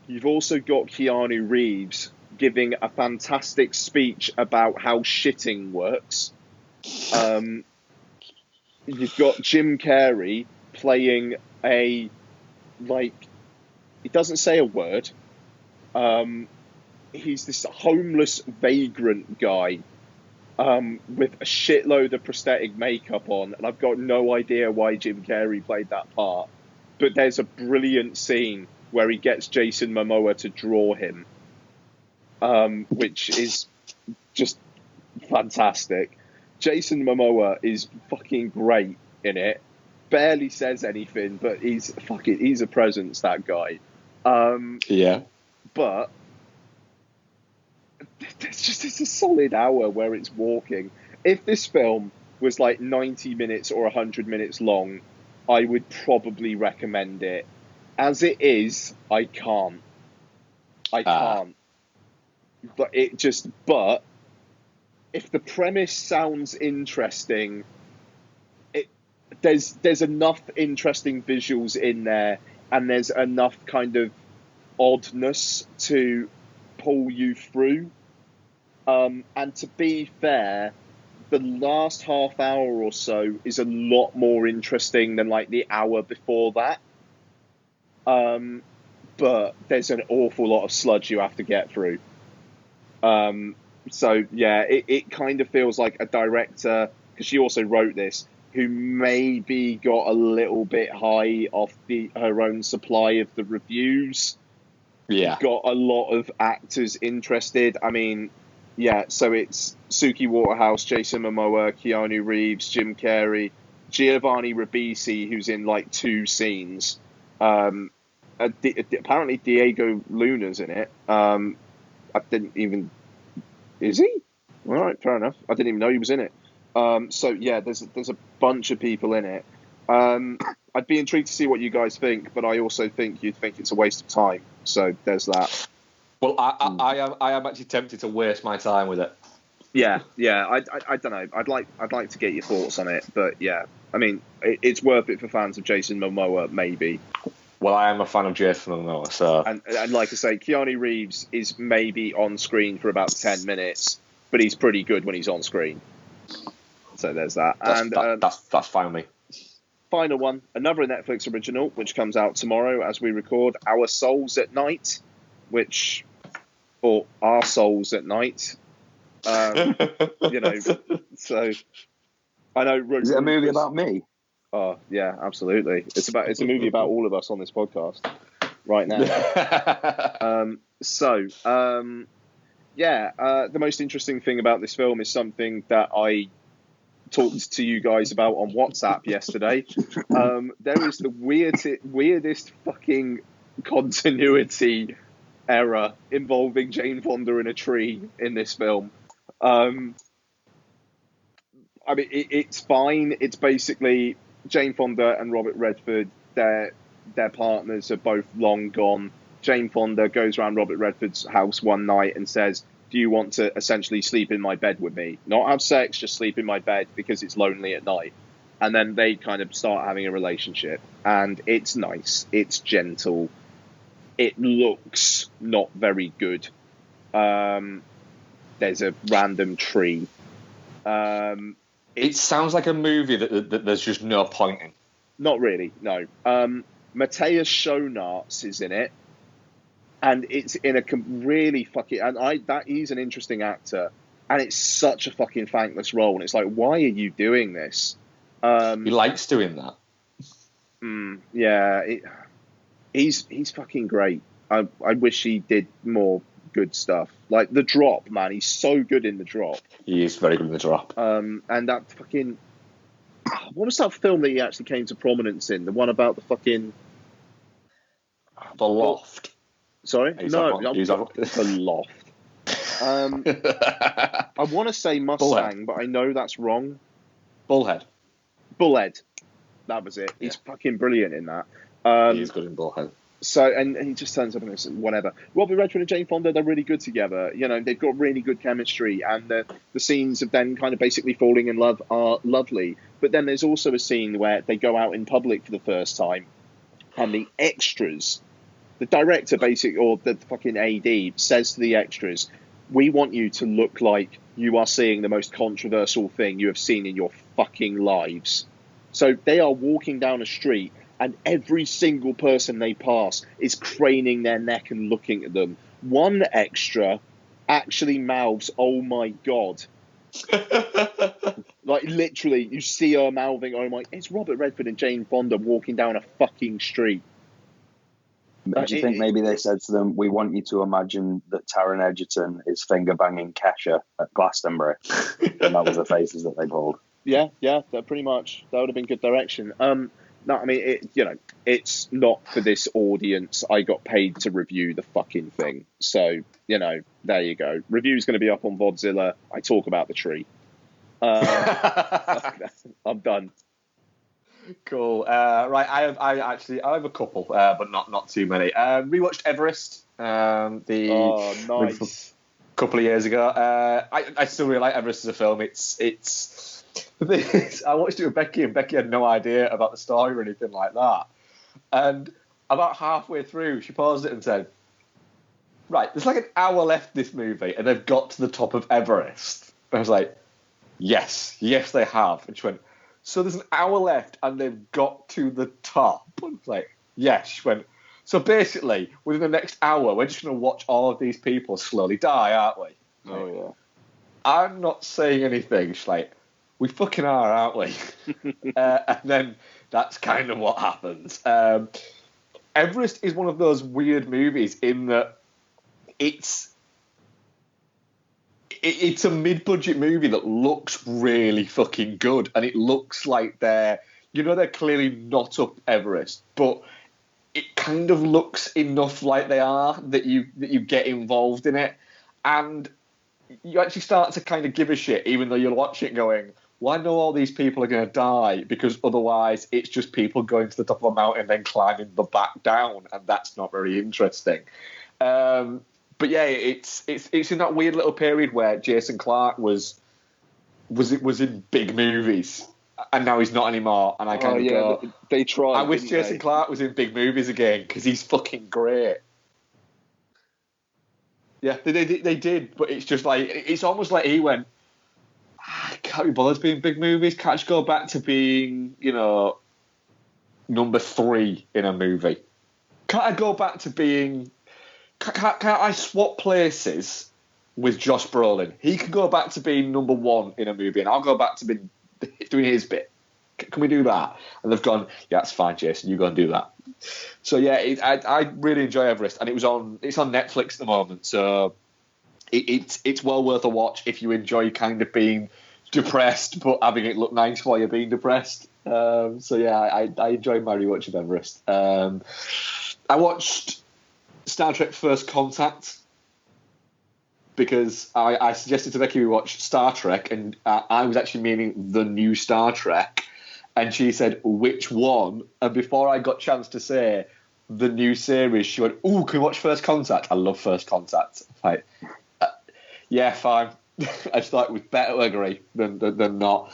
you've also got Keanu Reeves giving a fantastic speech about how shitting works. You've got Jim Carrey playing he doesn't say a word. He's this homeless vagrant guy with a shitload of prosthetic makeup on, and I've got no idea why Jim Carrey played that part. But there's a brilliant scene where he gets Jason Momoa to draw him, which is just fantastic. Jason Momoa is fucking great in it. Barely says anything, but he's a presence, that guy. Yeah. But it's a solid hour where it's walking. If this film was like 90 minutes or 100 minutes long, I would probably recommend it. As it is, I can't. But if the premise sounds interesting, there's enough interesting visuals in there, and there's enough kind of oddness to pull you through. And to be fair, the last half hour or so is a lot more interesting than like the hour before that. But there's an awful lot of sludge you have to get through. So yeah, it kind of feels like a director, because she also wrote this, who maybe got a little bit high off her own supply of the reviews. Yeah. Got a lot of actors interested. I mean, yeah, so it's Suki Waterhouse, Jason Momoa, Keanu Reeves, Jim Carrey, Giovanni Ribisi, who's in like 2 scenes. Apparently Diego Luna's in it. I didn't even... Is he? All right, fair enough. I didn't even know he was in it. So yeah, there's a bunch of people in it. I'd be intrigued to see what you guys think, but I also think you'd think it's a waste of time. So there's that. Well, I am actually tempted to waste my time with it. Yeah. I don't know. I'd like to get your thoughts on it, but yeah, I mean, it's worth it for fans of Jason Momoa, maybe. Well, I am a fan of Jason Momoa, so... And like I say, Keanu Reeves is maybe on screen for about 10 minutes, but he's pretty good when he's on screen. So there's that. That's fine with me. Final one, another Netflix original, which comes out tomorrow as we record, Our Souls at Night, or Our Souls at Night. You know, so... I know... Is it a movie about me? Oh yeah, absolutely. It's a movie about all of us on this podcast right now. The most interesting thing about this film is something that I talked to you guys about on WhatsApp yesterday. There is the weirdest fucking continuity error involving Jane Fonda in a tree in this film. I mean, it's fine. It's basically Jane Fonda and Robert Redford. Their partners are both long gone. Jane Fonda goes around Robert Redford's house one night and says, "Do you want to essentially sleep in my bed with me? Not have sex, just sleep in my bed because it's lonely at night." And then they kind of start having a relationship, and it's nice. It's gentle. It looks not very good. There's a random tree. It sounds like a movie that there's just no point in. Not really, no. Matthias Schoenaerts is in it, and it's in a really fucking... he's an interesting actor, and it's such a fucking thankless role, and it's like, why are you doing this? He likes doing that. Yeah, he's fucking great. I wish he did more good stuff. Like The Drop, man, he's so good in The Drop. He is very good in The Drop. And that fucking... What was that film that he actually came to prominence in? The one about the fucking... The Loft. Sorry? No, The Loft. I want to say Mustang, Bullhead. but I know that's wrong. Bullhead. That was it. He's fucking brilliant in that. He is good in Bullhead. So, and he just turns up and says, whatever. Robert Redford and Jane Fonda, they're really good together. You know, they've got really good chemistry, and the scenes of them kind of basically falling in love are lovely. But then there's also a scene where they go out in public for the first time, and the extras The director, basically, or the fucking AD, says to the extras, "We want you to look like you are seeing the most controversial thing you have seen in your fucking lives." So they are walking down a street, and every single person they pass is craning their neck and looking at them. One extra actually mouths, "Oh my God." Like, literally, you see her mouthing, "Oh my..." It's Robert Redford and Jane Fonda walking down a fucking street. Do you think maybe they said to them, "We want you to imagine that Taron Egerton is finger banging Kesha at Glastonbury," and that was the faces that they pulled? Yeah, that pretty much. That would have been good direction. No, I mean, it's not for this audience. I got paid to review the fucking thing, so there you go. Review's going to be up on Vodzilla. I talk about the tree. I'm done. Cool. Right, I have a couple, but not too many. Rewatched Everest. Nice. A couple of years ago. I still really like Everest as a film. It's the thing is, I watched it with Becky, and Becky had no idea about the story or anything like that. And about halfway through, she paused it and said, "Right, there's like an hour left this movie, and they've got to the top of Everest." And I was like, yes, they have. And she went, "So there's an hour left and they've got to the top?" I was like, yes. She went, "So basically, within the next hour, we're just going to watch all of these people slowly die, aren't we?" Oh, yeah. I'm not saying anything. She's like, "We fucking are, aren't we?" And then that's kind of what happens. Everest is one of those weird movies in that it's a mid-budget movie that looks really fucking good, and it looks like they're clearly not up Everest, but it kind of looks enough like they are that you get involved in it, and you actually start to kind of give a shit, even though you'll watch it going, "Well, I know all these people are going to die, because otherwise it's just people going to the top of a mountain then climbing the back down, and that's not very interesting." But yeah, it's in that weird little period where Jason Clarke was in big movies, and now he's not anymore. And I kind of go, they tried. I wish Jason Clarke was in big movies again, because he's fucking great. Yeah, they did, but it's just like, it's almost like he went, "I can't be bothered to be in big movies. Can't I just go back to being, number 3 in a movie? Can't I go back to being? Can't I swap places with Josh Brolin? He can go back to being number 1 in a movie, and I'll go back to doing his bit. Can we do that?" And they've gone, "Yeah, that's fine, Jason. You go and do that." So yeah, I really enjoy Everest, and it's on Netflix at the moment. So it's well worth a watch if you enjoy kind of being depressed, but having it look nice while you're being depressed. So yeah, I enjoyed my rewatch of Everest. I watched Star Trek First Contact because I suggested to Becky we watch Star Trek, and I was actually meaning the new Star Trek, and she said, "Which one?" And before I got a chance to say the new series, she went, "Ooh, can we watch First Contact? I love First Contact." Like, yeah, fine. I just thought it was better to agree than not.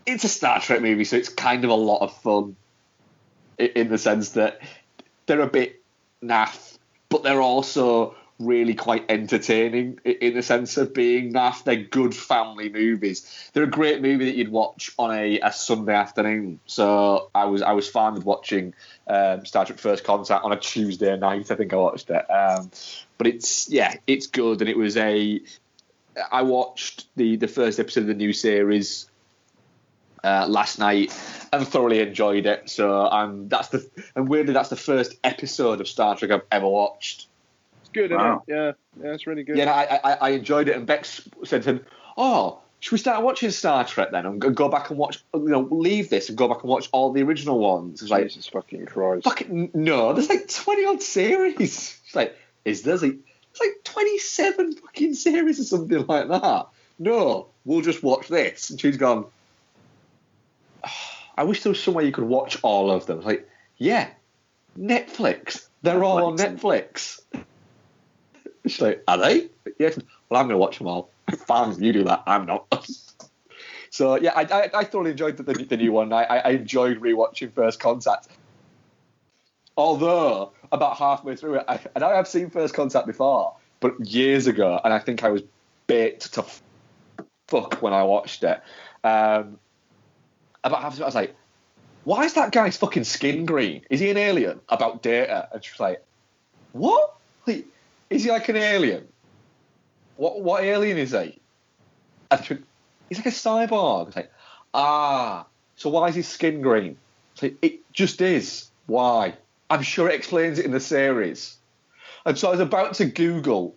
It's a Star Trek movie, so it's kind of a lot of fun in the sense that they're a bit naff, but they're also really quite entertaining in the sense of being naff. They're good family movies. They're a great movie that you'd watch on a Sunday afternoon. So I was fine with watching Star Trek First Contact on a Tuesday night. I think I watched it. But it's good, and I watched the first episode of the new series last night and thoroughly enjoyed it. So weirdly that's the first episode of Star Trek I've ever watched. It's good, wow. Isn't it? Yeah, it's really good. Yeah, I enjoyed it, and Bex said to him, "Oh, should we start watching Star Trek then and go back and watch, leave this and go back and watch all the original ones?" It's like, Jesus fucking Christ. Fucking no, there's like 20 odd series. It's like, is there? It's like 27 fucking series or something like that. No, we'll just watch this. And she's gone, "I wish there was somewhere you could watch all of them." It's like, yeah, Netflix. They're all on Netflix. She's like, "Are they?" Yes. "Well, I'm going to watch them all." "Fine, you do that. I'm not." So yeah, I thoroughly enjoyed the new one. I enjoyed rewatching First Contact. Although, about halfway through it, I know I've seen First Contact before, but years ago, and I think I was bait to fuck when I watched it. About halfway through, I was like, why is that guy's fucking skin green? Is he an alien? About Data. And she's like, what? Like, is he like an alien? What alien is he? And she went, he's like a cyborg. It's like, so why is his skin green? It's like, it just is. Why? I'm sure it explains it in the series. And so I was about to Google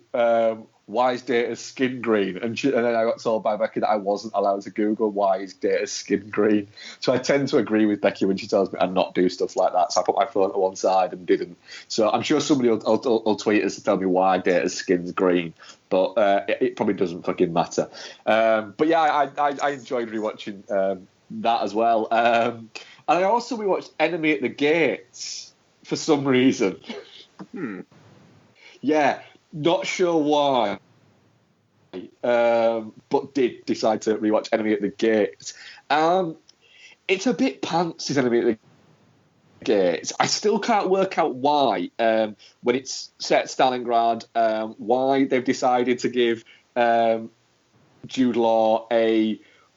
why is Data's skin green, and then I got told by Becky that I wasn't allowed to Google why is Data's skin green. So I tend to agree with Becky when she tells me and not do stuff like that. So I put my phone to one side and didn't. So I'm sure somebody will tweet us to tell me why Data's skin's green, but it probably doesn't fucking matter. But yeah, I enjoyed rewatching that as well. And I also rewatched Enemy at the Gates for some reason. Yeah. Not sure why, but did decide to rewatch Enemy at the Gates. It's a bit pants, this Enemy at the Gates. I still can't work out why, when it's set Stalingrad, why they've decided to give Jude Law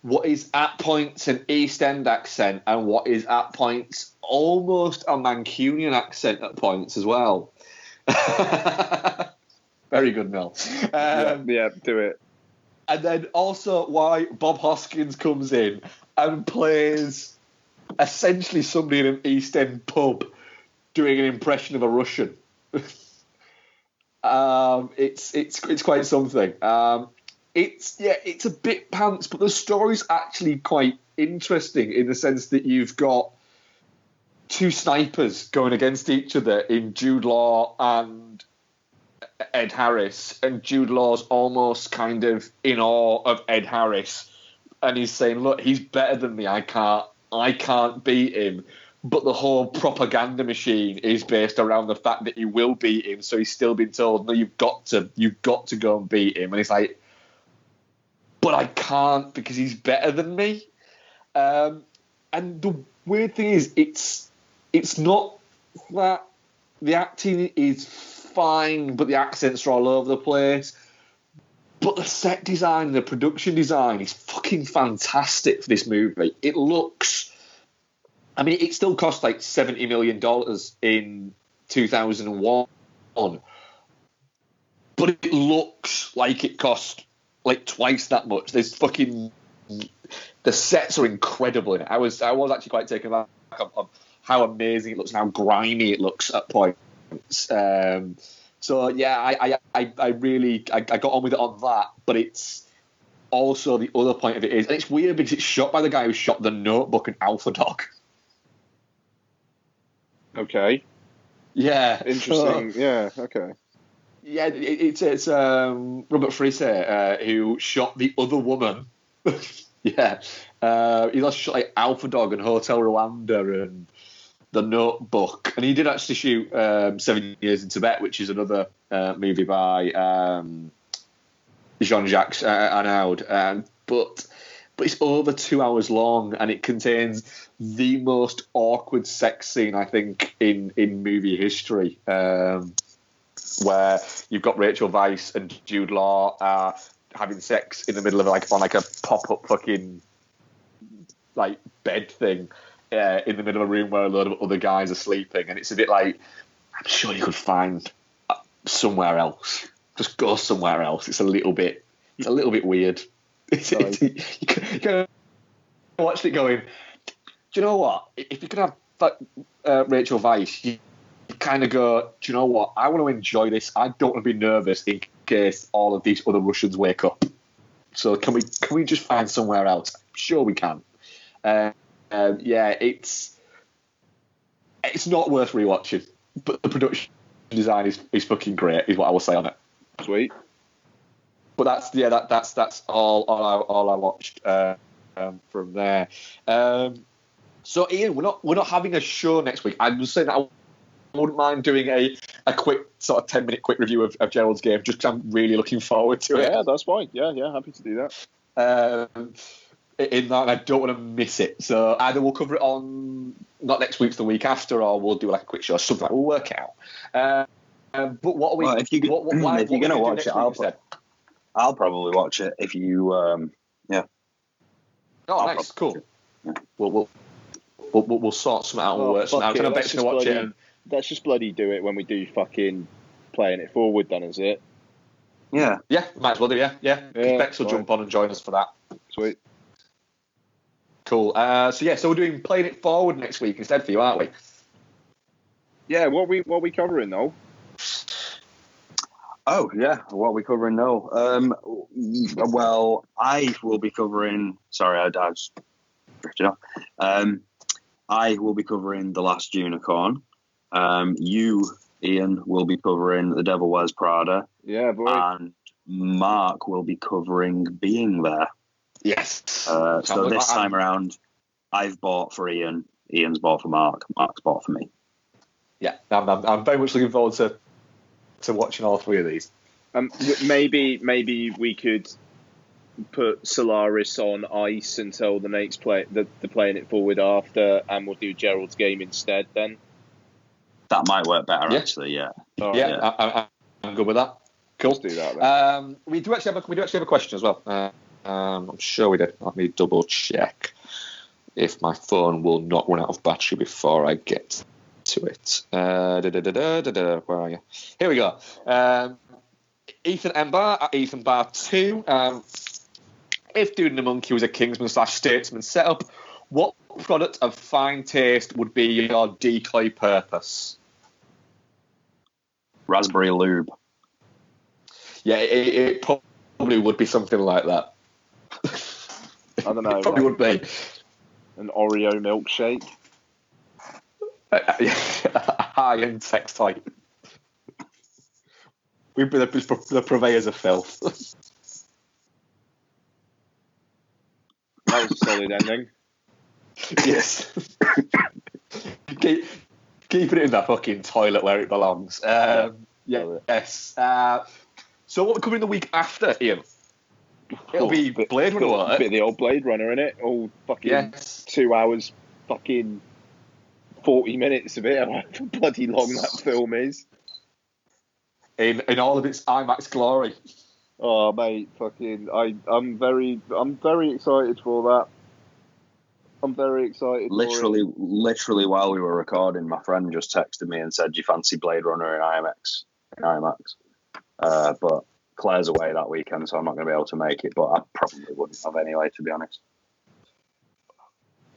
what is at points an East End accent and what is at points almost a Mancunian accent at points as well. Very good, Mel. Yeah, do it. And then also why Bob Hoskins comes in and plays essentially somebody in an East End pub doing an impression of a Russian. It's quite something. It's a bit pants, but the story's actually quite interesting in the sense that you've got two snipers going against each other in Jude Law and Ed Harris, and Jude Law's almost kind of in awe of Ed Harris, and he's saying, look, he's better than me, I can't beat him, but the whole propaganda machine is based around the fact that he will beat him, so he's still been told, no, you've got to go and beat him, and he's like, but I can't because he's better than me. And the weird thing is it's not that the acting is fine, but the accents are all over the place. But the set design, the production design is fucking fantastic for this movie. It looks... I mean, it still cost like $70 million in 2001. But it looks like it cost like twice that much. There's fucking... The sets are incredible in it. I was actually quite taken aback of how amazing it looks and how grimy it looks at points. So yeah, I really got on with it on that, but it's also the other point of it is, and it's weird because it's shot by the guy who shot The Notebook and Alpha Dog. Okay. Yeah. Interesting. Yeah. Okay. Yeah, it's Robert Frise who shot The Other Woman. Yeah. He also shot like Alpha Dog and Hotel Rwanda and The Notebook, and he did actually shoot 7 Years in Tibet, which is another movie by Jean-Jacques Arnaud, but it's over 2 hours long, and it contains the most awkward sex scene I think in movie history, where you've got Rachel Weisz and Jude Law having sex in the middle of on a pop-up fucking like bed thing. In the middle of a room where a load of other guys are sleeping, and it's a bit like, I'm sure you could find somewhere else. Just go somewhere else. It's a little bit weird. You can watch it going, do you know what? If you could have Rachel Weisz, you kind of go, do you know what? I want to enjoy this. I don't want to be nervous in case all of these other Russians wake up. So can we just find somewhere else? I'm sure we can. Yeah, it's not worth rewatching, but the production design is fucking great, is what I will say on it. Sweet. But that's all I watched from there. So Ian, we're not having a show next week. I was saying that I wouldn't mind doing a quick sort of 10-minute quick review of Gerald's Game, just 'cause I'm really looking forward to it. Yeah, that's fine. Yeah, happy to do that. in that, and I don't want to miss it. So either we'll cover it on not next week, the week after, or we'll do like a quick show. Something like we'll work it out. But what are we? Well, if you're going to watch it, I'll probably watch it if you. Yeah. Oh, nice, cool. Yeah. We'll sort something out. We'll work something out. I bet you watch it. Let's just bloody do it when we do fucking playing it forward. Then is it? Yeah. Yeah, might as well do. Yeah. Bex will jump on and join us for that. Sweet. Cool. So we're doing playing it forward next week instead for you, aren't we? Yeah. What are we covering though? Oh yeah, what are we covering now? Well, I will be covering. Sorry, I just drifted off. I will be covering The Last Unicorn. You, Ian, will be covering The Devil Wears Prada. Yeah, boy. And Mark will be covering Being There. Yes. So this time around, I've bought for Ian. Ian's bought for Mark. Mark's bought for me. Yeah, I'm very much looking forward to watching all three of these. Maybe we could put Solaris on ice until the next the playing it forward after, and we'll do Gerald's game instead. Then that might work better, actually. Yeah. I'm good with that. Cool. Let's do that. Then. We do actually have a question as well. I'm sure we did. Let me double check if my phone will not run out of battery before I get to it. Where are you? Here we go. Ethan Embar at Ethan Bar 2. If Dude and the Monkey was a Kingsman / Statesman setup, what product of fine taste would be your decoy purpose? Raspberry lube. Yeah, it probably would be something like that. I don't know. It probably would be. An Oreo milkshake. High-end sex toy. We'd be the purveyors of filth. That was a solid ending. Yes. Keeping it in that fucking toilet where it belongs. Yes. So what we're covering the week after, Ian? It'll be Blade Runner, won't it? Bit of the old Blade Runner, innit? All fucking 2 hours, fucking 40 minutes of it. How bloody long that film is. In all of its IMAX glory. Oh mate, fucking! I'm very excited for that. I'm very excited. Literally, while we were recording, my friend just texted me and said, "Do you fancy Blade Runner in IMAX?" But Claire's away that weekend, so I'm not going to be able to make it. But I probably wouldn't have anyway, to be honest.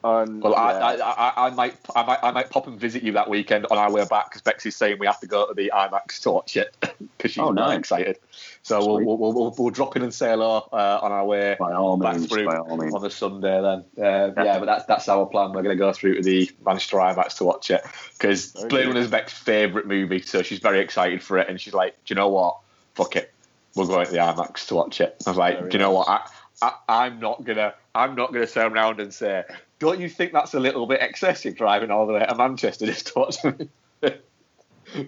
Well, yeah. I might pop and visit you that weekend on our way back because Bexy's saying we have to go to the IMAX to watch it because she's not excited. So we'll drop in and say hello on our way back through on the Sunday then. But that's our plan. We're going to go through to the Manchester IMAX to watch it because Blade Runner's Beck's favourite movie, so she's very excited for it. And she's like, "Do you know what? Fuck it, we're going to the IMAX to watch it." I was like, "Do you know what? I'm not gonna turn around and say, don't you think that's a little bit excessive driving all the way to Manchester just to watch me?"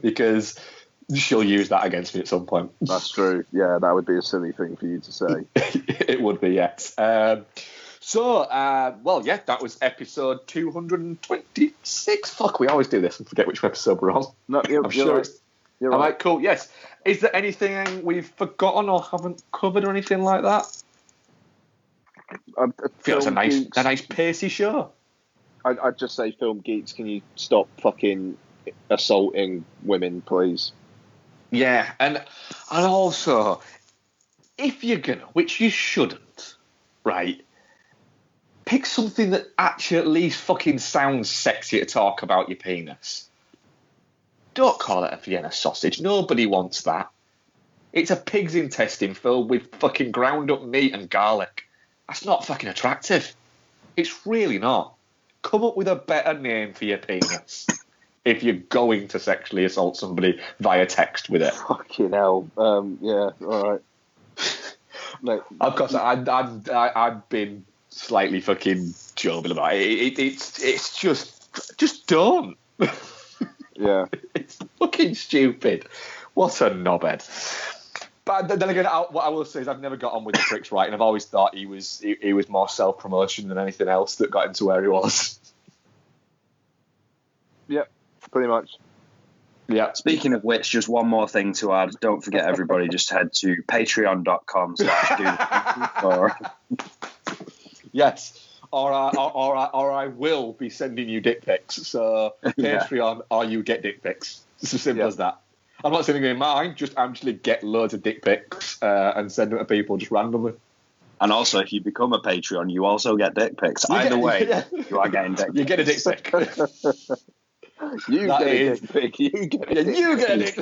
Because she'll use that against me at some point. That's true. Yeah, that would be a silly thing for you to say. It would be, yes. That was episode 226. Fuck, we always do this and forget which episode we're on. No, you're right. You're right. Cool, yes. Is there anything we've forgotten or haven't covered or anything like that? I feel it's a nice pacey show. I'd just say, film geeks, can you stop fucking assaulting women, please? Yeah, and also, if you're gonna, which you shouldn't, right? Pick something that actually at least fucking sounds sexy to talk about your penis. Don't call it a Vienna sausage. Nobody wants that. It's a pig's intestine filled with fucking ground up meat and garlic. That's not fucking attractive. It's really not. Come up with a better name for your penis if you're going to sexually assault somebody via text with it. Fucking hell. Yeah, all right. No. Of course, I've been slightly fucking jovial about it. It's just don't. Yeah. It's fucking stupid. What a knobhead. But then again, what I will say is I've never got on with the pricks right, and I've always thought he was more self-promotion than anything else that got him to where he was. Yep, pretty much. Yeah. Speaking of which, just one more thing to add. Don't forget, everybody, just head to patreon.com/dude. Yes. Or I will be sending you dick pics. So Patreon, or you get dick pics. It's as simple as that. I'm not sending you mine. Just actually get loads of dick pics and send them to people just randomly. And also, if you become a Patreon, you also get dick pics. Either way, you are getting dick pics. You get a dick pic. You get a dick pic. You get a dick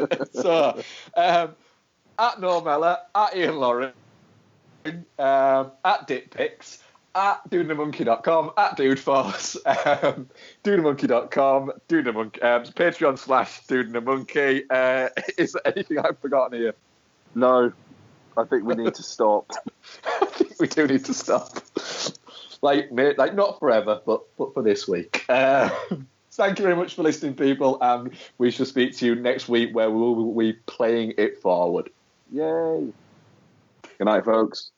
pic. So, at Noel Mellor, at Ian Lauren, at Dick Pics, at dudeandthemonkey.com, at dudeforce, dudeandthemonkey.com, Patreon/dudeandthemonkey. Is there anything I've forgotten here? No, I think we need to stop. I think we do need to stop. Like not forever, but for this week. Thank you very much for listening, people, and we shall speak to you next week where we will be playing it forward. Yay. Good night, folks.